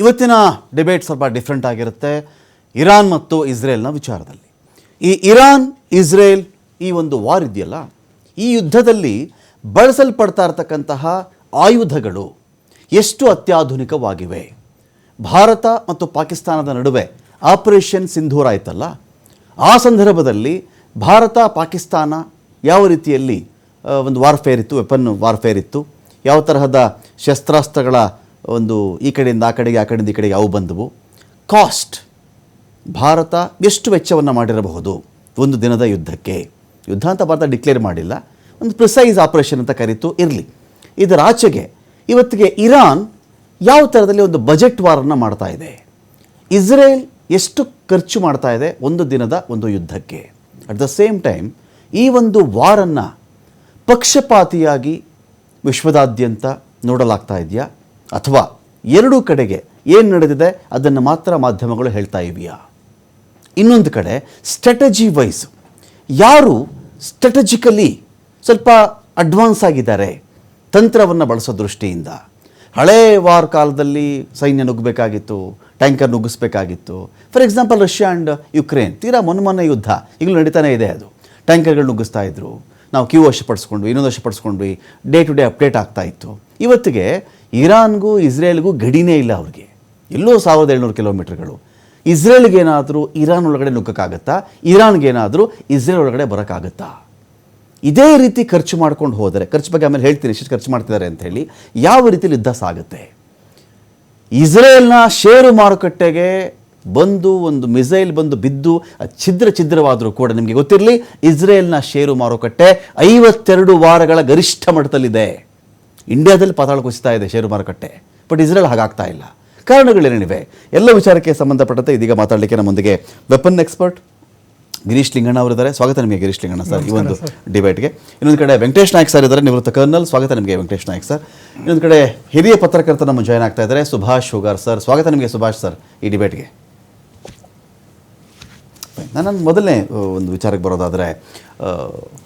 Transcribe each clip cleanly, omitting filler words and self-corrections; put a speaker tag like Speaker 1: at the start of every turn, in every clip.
Speaker 1: ಇವತ್ತಿನ ಡಿಬೇಟ್ ಸ್ವಲ್ಪ ಡಿಫ್ರೆಂಟ್ ಆಗಿರುತ್ತೆ ಇರಾನ್ ಮತ್ತು ಇಸ್ರೇಲ್ನ ವಿಚಾರದಲ್ಲಿ. ಈ ಇರಾನ್ ಇಸ್ರೇಲ್ ಈ ಒಂದು ವಾರ್ ಇದೆಯಲ್ಲ, ಈ ಯುದ್ಧದಲ್ಲಿ ಬಳಸಲ್ಪಡ್ತಾ ಇರತಕ್ಕಂತಹ ಆಯುಧಗಳು ಎಷ್ಟು ಅತ್ಯಾಧುನಿಕವಾಗಿವೆ. ಭಾರತ ಮತ್ತು ಪಾಕಿಸ್ತಾನದ ನಡುವೆ ಆಪರೇಷನ್ ಸಿಂಧೂರ್ ಆಯ್ತಲ್ಲ, ಆ ಸಂದರ್ಭದಲ್ಲಿ ಭಾರತ ಪಾಕಿಸ್ತಾನ ಯಾವ ರೀತಿಯಲ್ಲಿ ಒಂದು ವಾರ್ಫೇರ್ ಇತ್ತು, ವೆಪನ್ ವಾರ್ಫೇರ್ ಇತ್ತು, ಯಾವ ತರಹದ ಶಸ್ತ್ರಾಸ್ತ್ರಗಳ ಒಂದು ಈ ಕಡೆಯಿಂದ ಆ ಕಡೆಗೆ, ಆ ಕಡೆಯಿಂದ ಈ ಕಡೆಗೆ ಅವು ಬಂದವು. ಕಾಸ್ಟ್ ಭಾರತ ಎಷ್ಟು ವೆಚ್ಚವನ್ನು ಮಾಡಿರಬಹುದು ಒಂದು ದಿನದ ಯುದ್ಧಕ್ಕೆ. ಯುದ್ಧ ಅಂತ ಭಾರತ ಡಿಕ್ಲೇರ್ ಮಾಡಿಲ್ಲ, ಒಂದು ಪ್ರಿಸೈಸ್ ಆಪರೇಷನ್ ಅಂತ ಕರೀತು. ಇರಲಿ, ಇದರ ಆಚೆಗೆ ಇವತ್ತಿಗೆ ಇರಾನ್ ಯಾವ ಥರದಲ್ಲಿ ಒಂದು ಬಜೆಟ್ ವಾರನ್ನು ಮಾಡ್ತಾ ಇದೆ, ಇಸ್ರೇಲ್ ಎಷ್ಟು ಖರ್ಚು ಮಾಡ್ತಾ ಇದೆ ಒಂದು ದಿನದ ಒಂದು ಯುದ್ಧಕ್ಕೆ. ಅಟ್ ದ ಸೇಮ್ ಟೈಮ್ ಈ ಒಂದು ವಾರನ್ನು ಪಕ್ಷಪಾತಿಯಾಗಿ ವಿಶ್ವದಾದ್ಯಂತ ನೋಡಲಾಗ್ತಾ ಇದೆಯಾ, ಅಥವಾ ಎರಡೂ ಕಡೆಗೆ ಏನು ನಡೆದಿದೆ ಅದನ್ನು ಮಾತ್ರ ಮಾಧ್ಯಮಗಳು ಹೇಳ್ತಾ ಇವೆಯಾ? ಇನ್ನೊಂದು ಕಡೆ ಸ್ಟ್ರಾಟಜಿ ವೈಸ್ ಯಾರು ಸ್ಟ್ರಾಟಜಿಕಲಿ ಸ್ವಲ್ಪ ಅಡ್ವಾನ್ಸ್ ಆಗಿದ್ದಾರೆ ತಂತ್ರವನ್ನು ಬಳಸೋ ದೃಷ್ಟಿಯಿಂದ. ಹಳೇ ವಾರ್ ಕಾಲದಲ್ಲಿ ಸೈನ್ಯ ನುಗ್ಗಬೇಕಾಗಿತ್ತು, ಟ್ಯಾಂಕರ್ ನುಗ್ಗಿಸ್ಬೇಕಾಗಿತ್ತು. For example Russia and Ukraine ತೀರಾ ಮೊನ್ನೆ ಯುದ್ಧ ಈಗಲೂ ನಡೀತಾನೆ ಇದೆ. ಅದು ಟ್ಯಾಂಕರ್ಗಳು ನುಗ್ಗಿಸ್ತಾ ಇದ್ರು, ನಾವು ಕ್ಯೂ ವಶಪಡಿಸ್ಕೊಂಡ್ವಿ, ಇನ್ನೊಂದು ವಶಪಡಿಸ್ಕೊಂಡ್ವಿ, ಡೇ ಟು ಡೇ ಅಪ್ಡೇಟ್ ಆಗ್ತಾ ಇತ್ತು. ಇವತ್ತಿಗೆ ಇರಾನ್ಗೂ ಇಸ್ರೇಲ್ಗೂ ಗಡಿನೇ ಇಲ್ಲ. ಅವ್ರಿಗೆ ಎಲ್ಲೋ 1700 ಕಿಲೋಮೀಟರ್ಗಳು. ಇಸ್ರೇಲ್ಗೇನಾದರೂ ಇರಾನ್ ಒಳಗಡೆ ನುಗ್ಗಕ್ಕಾಗತ್ತಾ? ಇರಾನ್ಗೇನಾದರೂ ಇಸ್ರೇಲ್ ಒಳಗಡೆ ಬರೋಕ್ಕಾಗತ್ತಾ? ಇದೇ ರೀತಿ ಖರ್ಚು ಮಾಡ್ಕೊಂಡು ಹೋದರೆ, ಖರ್ಚು ಬಗ್ಗೆ ಆಮೇಲೆ ಹೇಳ್ತೀನಿ ಎಷ್ಟು ಖರ್ಚು ಮಾಡ್ತಿದ್ದಾರೆ ಅಂತ ಹೇಳಿ, ಯಾವ ರೀತಿಯಲ್ಲಿ ಯುದ್ಧ ಸಾಗುತ್ತೆ. ಇಸ್ರೇಲ್ನ ಷೇರು ಮಾರುಕಟ್ಟೆಗೆ ಬಂದು ಒಂದು ಮಿಸೈಲ್ ಬಂದು ಬಿದ್ದು ಛಿದ್ರವಾದರೂ ಕೂಡ ನಿಮಗೆ ಗೊತ್ತಿರಲಿ, ಇಸ್ರೇಲ್ನ ಷೇರು ಮಾರುಕಟ್ಟೆ 52 ವಾರಗಳ ಗರಿಷ್ಠ ಮಟ್ಟದಲ್ಲಿದೆ. ಇಂಡಿಯಾದಲ್ಲಿ ಪಾತಾಳ ಕುಸಿತಾ ಇದೆ ಷೇರು ಮಾರುಕಟ್ಟೆ, ಬಟ್ ಇಸ್ರೇಲ್ ಹಾಗಾಗ್ತಾ ಇಲ್ಲ. ಕಾರಣಗಳೇನಿವೆ ಎಲ್ಲ ವಿಚಾರಕ್ಕೆ ಸಂಬಂಧಪಟ್ಟಂತೆ ಇದೀಗ ಮಾತಾಡಲಿಕ್ಕೆ ನಮ್ಮೊಂದಿಗೆ ವೆಪನ್ ಎಕ್ಸ್ಪರ್ಟ್ ಗಿರೀಶ್ ಲಿಂಗಣ್ಣ ಅವರಿದ್ದಾರೆ. ಸ್ವಾಗತ ನಿಮಗೆ ಗಿರೀಶ್ ಲಿಂಗಣ್ಣ ಸರ್ ಈ ಒಂದು ಡಿಬೇಟ್ಗೆ. ಇನ್ನೊಂದು ಕಡೆ ವೆಂಕಟೇಶ್ ನಾಯ್ಕ್ ಸರ್ ಇದ್ದಾರೆ, ನಿವೃತ್ತ ಕರ್ನಲ್. ಸ್ವಾಗತ ನಿಮಗೆ ವೆಂಕಟೇಶ್ ನಾಯ್ಕ್ ಸರ್. ಇನ್ನೊಂದು ಕಡೆ ಹಿರಿಯ ಪತ್ರಕರ್ತ ನಮ್ಮ ಜಾಯ್ನ್ ಆಗ್ತಾ ಇದ್ದಾರೆ, ಸುಭಾಷ್ ಶುಗಾರ್ ಸರ್. ಸ್ವಾಗತ ನಿಮಗೆ ಸುಭಾಷ್ ಸರ್ ಈ ಡಿಬೇಟ್ಗೆ. ನಾನು ಮೊದಲನೇ ಒಂದು ವಿಚಾರಕ್ಕೆ ಬರೋದಾದರೆ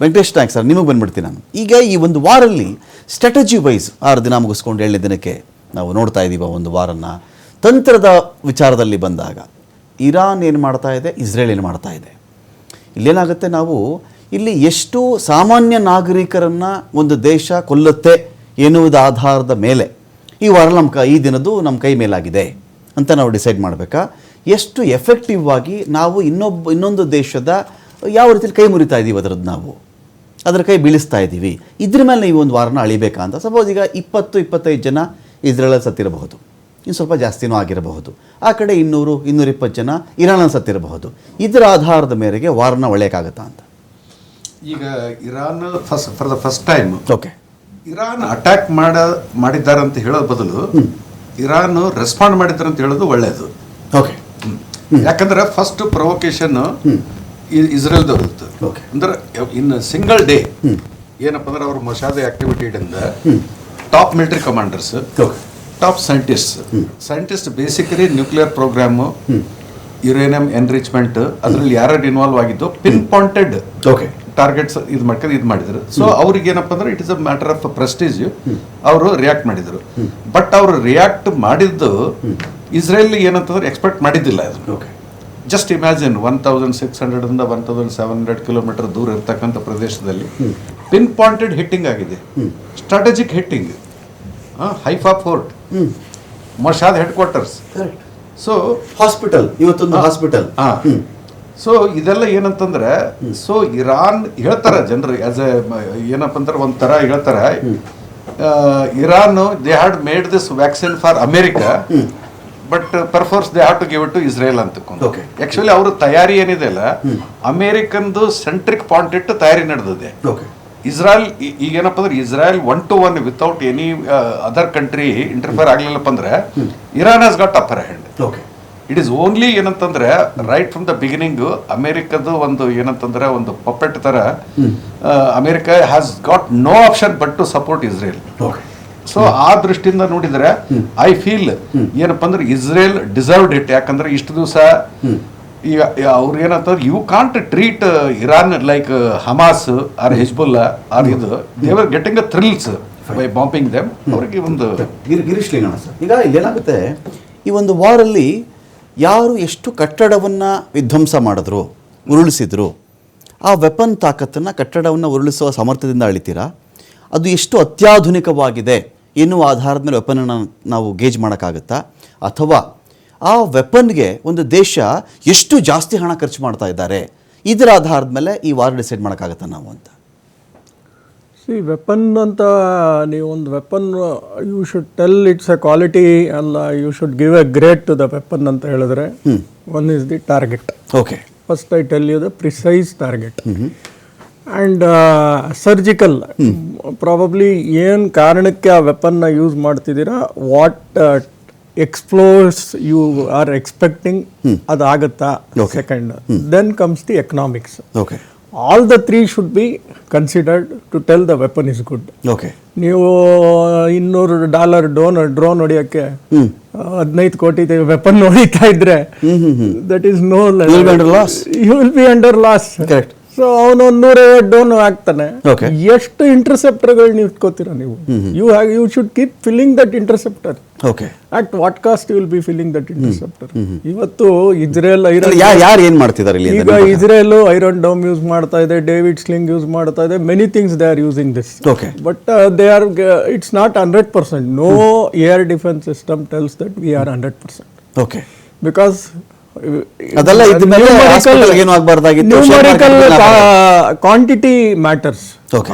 Speaker 1: ವೆಂಕಟೇಶ್ ನಾಯ್ಕ್ ಸರ್ ನಿಮಗೆ ಬಂದ್ಬಿಡ್ತೀನಿ ನಾನು. ಈಗ ಈ ಒಂದು ವಾರಲ್ಲಿ ಸ್ಟ್ರಾಟಜಿ ವೈಸ್ 6 ದಿನ ಮುಗಿಸ್ಕೊಂಡು 7ನೇ ದಿನಕ್ಕೆ ನಾವು ನೋಡ್ತಾ ಇದ್ದೀವಿ ಒಂದು ವಾರನ್ನು. ತಂತ್ರದ ವಿಚಾರದಲ್ಲಿ ಬಂದಾಗ ಇರಾನ್ ಏನು ಮಾಡ್ತಾ ಇದೆ, ಇಸ್ರೇಲ್ ಏನು ಮಾಡ್ತಾ ಇದೆ, ಇಲ್ಲೇನಾಗುತ್ತೆ, ನಾವು ಇಲ್ಲಿ ಎಷ್ಟು ಸಾಮಾನ್ಯ ನಾಗರಿಕರನ್ನು ಒಂದು ದೇಶ ಕೊಲ್ಲುತ್ತೆ ಎನ್ನುವುದ ಆಧಾರದ ಮೇಲೆ ಈ ವಾರ ಈ ದಿನದ್ದು ನಮ್ಮ ಕೈ ಮೇಲಾಗಿದೆ ಅಂತ ನಾವು ಡಿಸೈಡ್ ಮಾಡಬೇಕಾ? ಎಷ್ಟು ಎಫೆಕ್ಟಿವ್ ಆಗಿ ನಾವು ಇನ್ನೊಂದು ದೇಶದ ಯಾವ ರೀತಿಯಲ್ಲಿ ಕೈ ಮುರಿತಾ ಇದ್ದೀವಿ, ಅದರ ಕೈ ಬೀಳಿಸ್ತಾ ಇದ್ದೀವಿ, ಇದ್ರ ಮೇಲೆ ನೀವು ಒಂದು ವಾರನ ಅಳಿಬೇಕಾ ಅಂತ. ಸಪೋಸ್ ಈಗ 20-25 ಜನ ಇಸ್ರೇಲಲ್ಲಿ ಸತ್ತಿರಬಹುದು, ಇನ್ನು ಸ್ವಲ್ಪ ಜಾಸ್ತಿನೂ ಆಗಿರಬಹುದು. ಆ ಕಡೆ 200-220 ಜನ ಇರಾನಲ್ಲಿ ಸತ್ತಿರಬಹುದು. ಇದರ ಆಧಾರದ ಮೇರೆಗೆ ವಾರನ ಒಳ್ಳೆಯಕ್ಕಾಗತ್ತಾ ಅಂತ.
Speaker 2: ಈಗ Iran for the first time
Speaker 1: okay
Speaker 2: Iran attack ಮಾಡಿದ್ದಾರೆ ಅಂತ ಹೇಳೋ ಬದಲು ಇರಾನ್ ರೆಸ್ಪಾಂಡ್ ಮಾಡಿದ್ದಾರೆ ಅಂತ ಹೇಳೋದು ಒಳ್ಳೆಯದು.
Speaker 1: ಓಕೆ,
Speaker 2: ಯಾಕಂದ್ರೆ ಫಸ್ಟ್ ಪ್ರೊವೊಕೇಶನ್ ಇಸ್ರೇಲ್ದವ್ರು ಇತ್ತು. ಅಂದ್ರೆ ಇನ್ ಸಿಂಗಲ್ ಡೇ ಏನಪ್ಪ ಅಂದ್ರೆ ಅವ್ರ ಮೊಸಾದ್ ಆಕ್ಟಿವಿಟಿ ಇಂದ top military commanders, top scientist basically nuclear programme, uranium enrichment, ಅದರಲ್ಲಿ ಯಾರು ಇನ್ವಾಲ್ವ್ ಆಗಿದ್ದು ಪಿನ್ ಪಾಯಿಂಟೆಡ್ ಟಾರ್ಗೆಟ್ಸ್ ಇದು ಮಾಡಿದ್ರು. ಸೊ ಅವ್ರಿಗೆ ಏನಪ್ಪ ಅಂದ್ರೆ it is a matter of Prestige, ಅವರು ರಿಯಾಕ್ಟ್ ಮಾಡಿದ್ರು. ಬಟ್ ಅವರು ರಿಯಾಕ್ಟ್ ಮಾಡಿದ್ದು ಇಸ್ರೇಲ್ ಏನಂತಂದ್ರೆ ಎಕ್ಸ್ಪೆಕ್ಟ್ ಮಾಡಿದ್ದಿಲ್ಲ ಅದನ್ನು. ಜಸ್ಟ್ ಇಮ್ಯಾಜಿನ್ 1600 1700 ಕಿಲೋಮೀಟರ್ ದೂರ ಇರ್ತಕ್ಕಂಥ ಪ್ರದೇಶದಲ್ಲಿ ಪಿನ್ ಪಾಯಿಂಟೆಡ್ ಹಿಟ್ಟಿಂಗ್ ಆಗಿದೆ, strategic hitting. Haifa fort, Mossad head quarters, so
Speaker 1: hospital, ಇವತ್ತೊಂದು ಹಾಸ್ಪಿಟಲ್.
Speaker 2: ಸೊ ಇದೆಲ್ಲ ಏನಂತಂದ್ರೆ, ಸೊ ಇರಾನ್ ಹೇಳ್ತಾರೆ ಜನರು ಆಸ್ ಎ ಏನಪ್ಪ ಅಂದ್ರೆ ಒಂಥರ ಹೇಳ್ತಾರೆ, Iran they had made this vaccine for America but perforce they have to give it to Israel ಅಂತ. ಆಕ್ಚುಲಿ ಅವ್ರ ತಯಾರಿ ಏನಿದೆ ಅಲ್ಲ, ಅಮೆರಿಕನ್ದು ಸೆಂಟ್ರಿಕ್ ಪಾಯಿಂಟ್ ಇಟ್ಟು ತಯಾರಿ ನಡೆದಿದೆ. ಇಸ್ರಾಯಲ್ ಈಗ ಏನಪ್ಪ ಅಂದ್ರೆ Israel 1-to-1 without any other country interfere ಆಗ್ಲಿಲ್ಲಪ್ಪ ಅಂದ್ರೆ Iran has got upper hand. It is only ಏನಂತಂದ್ರೆ ರೈಟ್ ಫ್ರಮ್ ದ ಬಿಗಿನಿಂಗ್ ಅಮೆರಿಕದ ಒಂದು ಏನಂತಂದ್ರೆ ಒಂದು ಪಪೆಟ್ ತರ America has got no option but to support Israel. So ಆ ದೃಷ್ಟಿಯಿಂದ ನೋಡಿದ್ರೆ ಐ ಫೀಲ್ ಏನಪ್ಪ ಅಂದ್ರೆ ಇಸ್ರೇಲ್ ಡಿಸರ್ವ್ಡ್ ಇಟ್. ಯಾಕಂದ್ರೆ ಇಷ್ಟು ದಿವಸ ಈಗ ಅವ್ರು ಏನಂತಂದ್ರೆ you can't treat Iran like Hamas or Hezbollah or ಇದು they were getting a thrills by bombing them. ಅವರಿಗೆ ಒಂದು
Speaker 1: ಗಿರೀಶ್ ಲಿಂಗಣ್ಣ ಸರ್, ಈಗ ಏನಾಗುತ್ತೆ, ಈ ಒಂದು ವಾರಲ್ಲಿ ಯಾರು ಎಷ್ಟು ಕಟ್ಟಡವನ್ನು ವಿಧ್ವಂಸ ಮಾಡಿದ್ರು, ಉರುಳಿಸಿದ್ರು, ಆ ವೆಪನ್ ತಾಕತ್ತನ್ನು, ಕಟ್ಟಡವನ್ನು ಉರುಳಿಸುವ ಸಾಮರ್ಥ್ಯದಿಂದ ಅಳಿತೀರಾ? ಅದು ಎಷ್ಟು ಅತ್ಯಾಧುನಿಕವಾಗಿದೆ ಎನ್ನುವ ಆಧಾರದ ಮೇಲೆ ವೆಪನನ್ನು ನಾವು ಗೇಜ್ ಮಾಡೋಕ್ಕಾಗುತ್ತಾ? ಅಥವಾ ಆ ವೆಪನ್ಗೆ ಒಂದು ದೇಶ ಎಷ್ಟು ಜಾಸ್ತಿ ಹಣ ಖರ್ಚು ಮಾಡ್ತಾ ಇದ್ದಾರೆ, ಇದರ ಆಧಾರದ ಮೇಲೆ ಈ ವಾರ್ ಡಿಸೈಡ್ ಮಾಡೋಕ್ಕಾಗತ್ತಾ ನಾವು ಅಂತ?
Speaker 3: ವೆಪನ್ ಅಂತ ನೀವು ಒಂದು weapon you should tell it's a quality ಅಲ್ಲ, you should give a grade to the weapon ಅಂತ ಹೇಳಿದ್ರೆ one is the target.
Speaker 1: Okay,
Speaker 3: first I tell you the precise target and surgical. Probably ಏನು ಕಾರಣಕ್ಕೆ ಆ ವೆಪನ್ನ ಯೂಸ್ ಮಾಡ್ತಿದ್ದೀರಾ, what explores you are expecting, ಅದಾಗುತ್ತಾ? Second, then comes the economics.
Speaker 1: Okay,
Speaker 3: all the three should be considered to tell the weapon is good.
Speaker 1: Okay,
Speaker 3: ನೀವು $200 drone ಹೊಡಿಯೋಕ್ಕೆ 15 ಕೋಟಿ weapon ಹೊಡಿತಾ ಇದ್ರೆ that is no, you will be under loss. So ಅವನು 150 drone ಹಾಕ್ತಾನೆ. ಎಷ್ಟು ಇಂಟರ್ಸೆಪ್ಟರ್ಗಳು ನೀವು ಇಟ್ಕೋತೀರಾ ನೀವು? You should keep filling that interceptor.
Speaker 1: Okay,
Speaker 3: at what cost you will be filling that interceptor? ಇವತ್ತು ಇಸ್ರೇಲ್
Speaker 1: ಯಾರು ಏನ್ ಮಾಡ್ತಿದ್ದಾರೆ
Speaker 3: ಈಗ? ಇಸ್ರೇಲ್ ಐರನ್ ಡೋಮ್ ಯೂಸ್ ಮಾಡ್ತಾ ಇದೆ, ಡೇವಿಡ್ ಸ್ಲಿಂಗ್ ಯೂಸ್ ಮಾಡ್ತಾ ಇದೆ, many things they are using this. But they are, it's not 100%. No air defence system tells that we are 100%.
Speaker 1: Okay,
Speaker 3: because
Speaker 1: ಅದೆಲ್ಲ
Speaker 3: ಕ್ವಾಂಟಿಟಿ ಮ್ಯಾಟರ್ಸ್.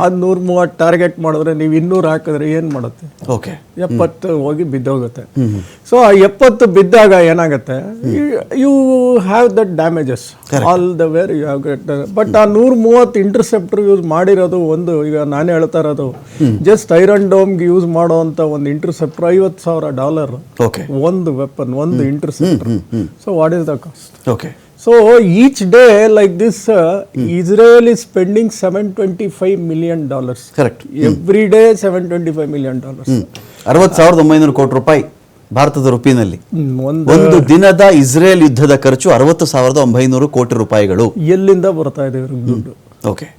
Speaker 3: ಅದು 130 ಟಾರ್ಗೆಟ್ ಮಾಡಿದ್ರೆ ನೀವು 200 ಹಾಕಿದ್ರೆ ಏನ್ ಮಾಡುತ್ತೆ? 70 ಹೋಗಿ ಬಿದ್ದೋಗುತ್ತೆ. ಸೊ ಆ 70 ಬಿದ್ದಾಗ ಏನಾಗುತ್ತೆ, you have that damages all the where you have get. But ಆ 130 ಇಂಟರ್ಸೆಪ್ಟರ್ ಯೂಸ್ ಮಾಡಿರೋದು ಒಂದು, ಈಗ ನಾನು ಹೇಳ್ತಾ ಇರೋದು ಜಸ್ಟ್ ಐರನ್ ಡೋಮ್ಗೆ ಯೂಸ್ ಮಾಡುವಂತ ಒಂದು ಇಂಟರ್ಸೆಪ್ಟರ್ $50,000 ಒಂದು ವೆಪನ್, ಒಂದು interceptor. So what is the cost?
Speaker 1: Okay,
Speaker 3: so each day like this Israel is spending $725 million.
Speaker 1: Correct.
Speaker 3: Every day $725 million.
Speaker 1: 60,900 ಕೋಟಿ ರೂಪಾಯಿ ಭಾರತದ ರೂಪಿನಲ್ಲಿ ಒಂದು ದಿನದ ಇಸ್ರೇಲ್ ಯುದ್ಧದ ಖರ್ಚು 60,900 ಕೋಟಿ ರೂಪಾಯಿಗಳು.
Speaker 3: ಎಲ್ಲಿಂದ ಬರ್ತಾ ಇದೆ ಇವ್ರಿಗೆ ದುಡ್ಡು?
Speaker 1: ಓಕೆ,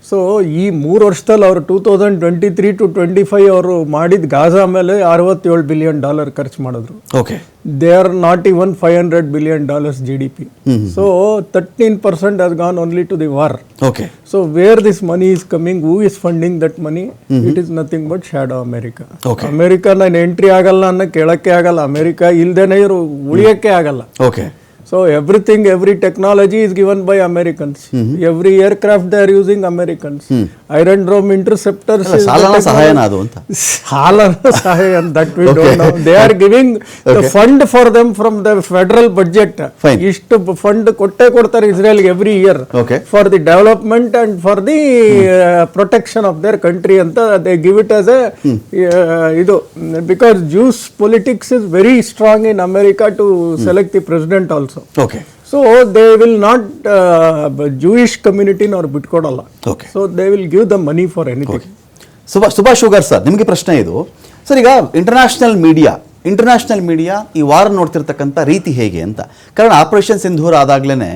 Speaker 3: ಸೊ ಈ 3 ವರ್ಷದಲ್ಲಿ ಅವರು 2023 to 25 ಅವರು ಮಾಡಿದ ಗಾಜಾ ಮೇಲೆ $67 ಬಿಲಿಯನ್ ಖರ್ಚು ಮಾಡಿದ್ರು.
Speaker 1: Okay,
Speaker 3: they are not even $500 billion GDP. So 13% has gone only to the war.
Speaker 1: Okay.
Speaker 3: So where this money is coming, who is funding that money? It is nothing but shadow America.
Speaker 1: Okay.
Speaker 3: America ನಾನು entry ಆಗಲ್ಲ ಅನ್ನೋ ಕೇಳಕ್ಕೆ ಆಗಲ್ಲ, America ಇಲ್ದೇನೆ ಇವರು ಉಳಿಯಕ್ಕೆ ಆಗಲ್ಲ.
Speaker 1: Okay,
Speaker 3: so everything, every technology is given by Americans. Every aircraft they are using Americans. Iron Dome interceptors is
Speaker 1: ಸಾಲನ ಸಹಾಯನ ಅದು ಅಂತ.
Speaker 3: ಸಾಲನ ಸಹಾಯ that we don't know. They are giving the fund for them from the federal budget. ಇಷ್ಟು fund ಕೊಡ್ತಾರೆ ಇಸ್ರೇಲ್ಗೆ every year for the development and for the protection of their country ಅಂತ they give it as a ಇದು, because Jewish politics is very strong in America to select the president also.
Speaker 1: Okay.
Speaker 3: So they will not Jewish community nor ಬಿಟ್ಕೊಡಲ್ಲ. So they will give the money for anything.
Speaker 1: Subhash sugar sir, ನಿಮಗೆ ಪ್ರಶ್ನೆ ಇದು sir. ಈಗ international media ಈ ವಾರ ನೋಡ್ತಿರ್ತಕ್ಕಂಥ ರೀತಿ ಹೇಗೆ ಅಂತ. ಕಾರಣ ಆಪರೇಷನ್ ಸಿಂಧೂರ್ ಆದಾಗ್ಲೇ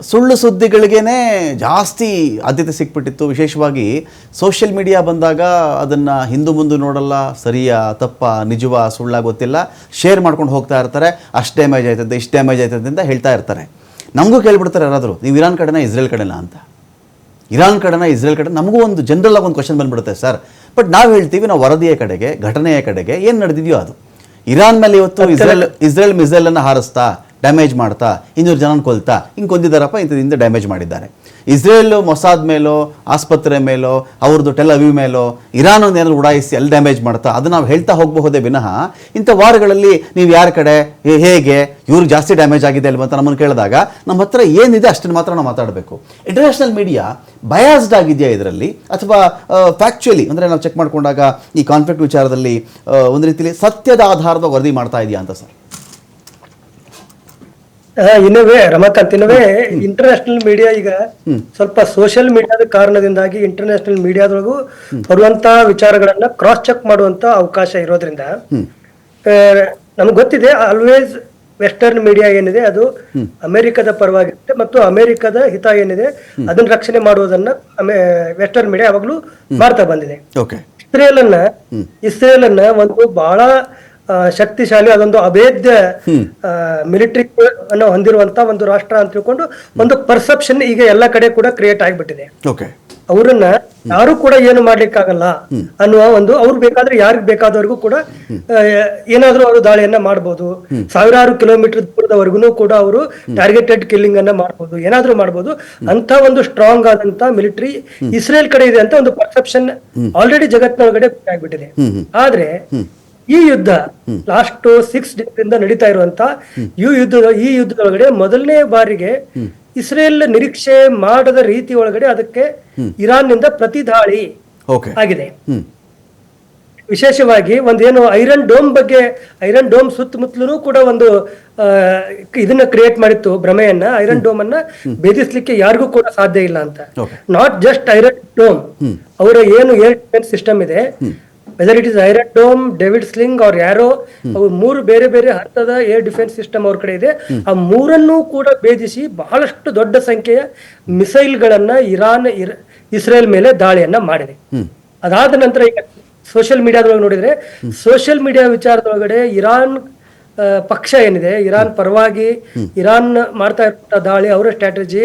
Speaker 1: ಸುಳ್ಳು ಸುದ್ದಿಗಳಿಗೇನೆ ಜಾಸ್ತಿ ಆದ್ಯತೆ ಸಿಕ್ಬಿಟ್ಟಿತ್ತು. ವಿಶೇಷವಾಗಿ ಸೋಷಿಯಲ್ ಮೀಡಿಯಾ ಬಂದಾಗ ಅದನ್ನು ಹಿಂದು ಮುಂದೆ ನೋಡಲ್ಲ, ಸರಿಯಾ ತಪ್ಪಾ ನಿಜವಾ ಸುಳ್ಳ ಗೊತ್ತಿಲ್ಲ, ಶೇರ್ ಮಾಡ್ಕೊಂಡು ಹೋಗ್ತಾ ಇರ್ತಾರೆ. ಅಷ್ಟು ಡ್ಯಾಮೇಜ್ ಆಯ್ತದೆ, ಇಷ್ಟು ಡ್ಯಾಮೇಜ್ ಆಯ್ತದೆ ಅಂತ ಹೇಳ್ತಾ ಇರ್ತಾರೆ. ನಮಗೂ ಕೇಳ್ಬಿಡ್ತಾರೆ ಯಾರಾದರೂ, ನೀವು ಇರಾನ್ ಕಡೆನಾ ಇಸ್ರೇಲ್ ಕಡೆನಾ ಅಂತ. ಇರಾನ್ ಕಡೆನಾ ಇಸ್ರೇಲ್ ಕಡೆ ನಮಗೂ ಒಂದು ಜನರಲ್ ಆಗಿ ಒಂದು ಕ್ವಶನ್ ಬಂದ್ಬಿಡುತ್ತೆ ಸರ್. ಬಟ್ ನಾವು ಹೇಳ್ತೀವಿ, ನಾವು ವರದಿಯ ಕಡೆಗೆ, ಘಟನೆಯ ಕಡೆಗೆ ಏನು ನಡೆದಿದೆಯೋ ಅದು. ಇರಾನ್ ಮೇಲೆ ಇವತ್ತು ಇಸ್ರೇಲ್ ಮಿಸೈಲನ್ನು ಹಾರಿಸ್ತಾ ಡ್ಯಾಮೇಜ್ ಮಾಡ್ತಾ 200 ಜನ ಕೊಲ್ತಾ ಹಿಂಗೆ ಕೊಂದಿದ್ದಾರಪ್ಪ, ಇಂಥದಿಂದ ಡ್ಯಾಮೇಜ್ ಮಾಡಿದ್ದಾರೆ. ಇಸ್ರೇಲ್ ಮೊಸಾದ್ ಮೇಲೋ, ಆಸ್ಪತ್ರೆ ಮೇಲೋ, ಅವ್ರದ್ದು ಟೆಲ್ ಅವೀವ್ ಮೇಲೋ ಇರಾನ್ ಒಂದು ಏನಾದ್ರು ಉಡಾಯಿಸಿ ಅಲ್ಲಿ ಡ್ಯಾಮೇಜ್ ಮಾಡ್ತಾ ಅದು ನಾವು ಹೇಳ್ತಾ ಹೋಗಬಹುದೇ ವಿನಃ ಇಂಥ ವಾರಗಳಲ್ಲಿ ನೀವು ಯಾರ ಕಡೆ ಹೇಗೆ ಇವ್ರಿಗೆ ಜಾಸ್ತಿ ಡ್ಯಾಮೇಜ್ ಆಗಿದೆ ಅಲ್ವ ಅಂತ ನಮ್ಮನ್ನು ಕೇಳಿದಾಗ ನಮ್ಮ ಹತ್ರ ಏನಿದೆ ಅಷ್ಟನ್ನು ಮಾತ್ರ ನಾವು ಮಾತಾಡಬೇಕು. ಇಂಟರ್ನ್ಯಾಷನಲ್ ಮೀಡಿಯಾ ಬಯಾಸ್ಡ್ ಆಗಿದೆಯಾ ಇದರಲ್ಲಿ, ಅಥವಾ ಫ್ಯಾಕ್ಚುಲಿ ಅಂದರೆ ನಾವು ಚೆಕ್ ಮಾಡಿಕೊಂಡಾಗ ಈ ಕಾನ್ಫ್ಲಿಕ್ಟ್ ವಿಚಾರದಲ್ಲಿ ಒಂದು ರೀತಿಯಲ್ಲಿ ಸತ್ಯದ ಆಧಾರದ ವರದಿ ಮಾಡ್ತಾ ಇದೆಯಾ ಅಂತ ಸರ್?
Speaker 4: ಇನ್ನವೇ ರಮಾಕಾಂತ್, ಇನ್ನವೇ ಇಂಟರ್ನ್ಯಾಷನಲ್ ಮೀಡಿಯಾ ಈಗ ಸ್ವಲ್ಪ ಸೋಷಿಯಲ್ ಮೀಡಿಯಾದ ಕಾರಣದಿಂದಾಗಿ ಇಂಟರ್ನ್ಯಾಷನಲ್ ಮೀಡಿಯಾದೊಳಗೂ ಬರುವಂತಹ ವಿಚಾರಗಳನ್ನ ಕ್ರಾಸ್ ಚೆಕ್ ಮಾಡುವಂತ ಅವಕಾಶ ಇರೋದ್ರಿಂದ ನಮ್ಗೆ ಗೊತ್ತಿದೆ, ಆಲ್ವೇಸ್ ವೆಸ್ಟರ್ನ್ ಮೀಡಿಯಾ ಏನಿದೆ ಅದು ಅಮೆರಿಕದ ಪರವಾಗಿರುತ್ತೆ ಮತ್ತು ಅಮೆರಿಕದ ಹಿತ ಏನಿದೆ ಅದನ್ನ ರಕ್ಷಣೆ ಮಾಡುವುದನ್ನ ವೆಸ್ಟರ್ನ್ ಮೀಡಿಯಾ ಯಾವಾಗ್ಲೂ ಮಾಡ್ತಾ ಬಂದಿದೆ. ಇಸ್ರೇಲ್ ಅನ್ನ ಒಂದು ಬಹಳ ಶಕ್ತಿಶಾಲಿ, ಅದೊಂದು ಅಭೇದ್ಯ ಮಿಲಿಟರಿ ಅನ್ನು ಹೊಂದಿರುವಂತ ಒಂದು ರಾಷ್ಟ್ರ ಅಂತ ತಿಳ್ಕೊಂಡು ಒಂದು ಪರ್ಸೆಪ್ಷನ್ ಈಗ ಎಲ್ಲ ಕಡೆ ಕೂಡ ಕ್ರಿಯೇಟ್ ಆಗಿಬಿಟ್ಟಿದೆ.
Speaker 1: ಓಕೆ,
Speaker 4: ಅವರನ್ನ ಯಾರು ಕೂಡ ಏನು ಮಾಡ್ಲಿಕ್ಕಾಗಲ್ಲ ಅನ್ನುವ ಒಂದು, ಅವ್ರು ಬೇಕಾದ್ರೆ ಯಾರಿಗ್ ಬೇಕಾದವ್ರಿಗೂ ಕೂಡ ಏನಾದ್ರೂ ಅವರು ದಾಳಿಯನ್ನ ಮಾಡಬಹುದು, ಸಾವಿರಾರು ಕಿಲೋಮೀಟರ್ ದೂರದವರೆಗೂ ಕೂಡ ಅವರು ಟಾರ್ಗೆಟೆಡ್ ಕಿಲ್ಲಿಂಗ್ ಅನ್ನ ಮಾಡಬಹುದು, ಏನಾದ್ರೂ ಮಾಡಬಹುದು ಅಂತ ಒಂದು ಸ್ಟ್ರಾಂಗ್ ಆದಂತ ಮಿಲಿಟರಿ ಇಸ್ರೇಲ್ ಕಡೆ ಇದೆ ಅಂತ ಒಂದು ಪರ್ಸೆಪ್ಷನ್ ಆಲ್ರೆಡಿ ಜಗತ್ತಿನೊಳಗಡೆ ಆಗ್ಬಿಟ್ಟಿದೆ. ಆದ್ರೆ ಈ ಯುದ್ಧ ಲಾಸ್ಟ್ 6 ಡೇಸ್ ಇಂದ ನಡೀತಾ ಇರುವಂತ ಈ ಯುದ್ಧದೊಳಗಡೆ ಮೊದಲನೇ ಬಾರಿಗೆ ಇಸ್ರೇಲ್ ನಿರೀಕ್ಷೆ ಮಾಡದ ರೀತಿ ಒಳಗಡೆ ಅದಕ್ಕೆ ಇರಾನ್ ನಿಂದ ಪ್ರತಿ ದಾಳಿ ಆಗಿದೆ. ವಿಶೇಷವಾಗಿ ಒಂದೇನು ಐರನ್ ಡೋಮ್ ಬಗ್ಗೆ, ಐರನ್ ಡೋಮ್ ಸುತ್ತಮುತ್ತಲೂ ಕೂಡ ಒಂದು ಇದನ್ನ ಕ್ರಿಯೇಟ್ ಮಾಡಿತ್ತು, ಭ್ರಮೆಯನ್ನ. ಐರನ್ ಡೋಮ್ ಅನ್ನ ಭೇದಿಸ್ಲಿಕ್ಕೆ ಯಾರಿಗೂ ಕೂಡ ಸಾಧ್ಯ ಇಲ್ಲ ಅಂತ. ನಾಟ್ ಜಸ್ಟ್ ಐರನ್ ಡೋಮ್, ಅವರ ಏನು ಏರ್ ಡಿಫೆನ್ಸ್ ಸಿಸ್ಟಮ್ ಇದೆ, whether it is iron dome, David sling ಅವ್ರ ಯಾರೋ, ಅವು 3 ಬೇರೆ ಬೇರೆ ಹಂತದ ಏರ್ ಡಿಫೆನ್ಸ್ ಸಿಸ್ಟಮ್ ಅವ್ರ ಕಡೆ ಇದೆ. ಆ 3ಅನ್ನೂ ಕೂಡ ಭೇದಿಸಿ ಬಹಳಷ್ಟು ದೊಡ್ಡ ಸಂಖ್ಯೆಯ ಮಿಸೈಲ್ಗಳನ್ನ ಇಸ್ರೇಲ್ ಮೇಲೆ ದಾಳಿಯನ್ನ ಮಾಡಿದೆ. ಅದಾದ ನಂತರ ಈಗ ಸೋಷಿಯಲ್ ಮೀಡಿಯಾದೊಳಗೆ ನೋಡಿದ್ರೆ, ಸೋಷಿಯಲ್ ಮೀಡಿಯಾ ವಿಚಾರದೊಳಗಡೆ ಇರಾನ್ ಪಕ್ಷ ಏನಿದೆ, ಇರಾನ್ ಪರವಾಗಿ ಇರಾನ್ ಮಾಡ್ತಾ ಇರುವಂತ ದಾಳಿ, ಅವರ ಸ್ಟ್ರಾಟಜಿ,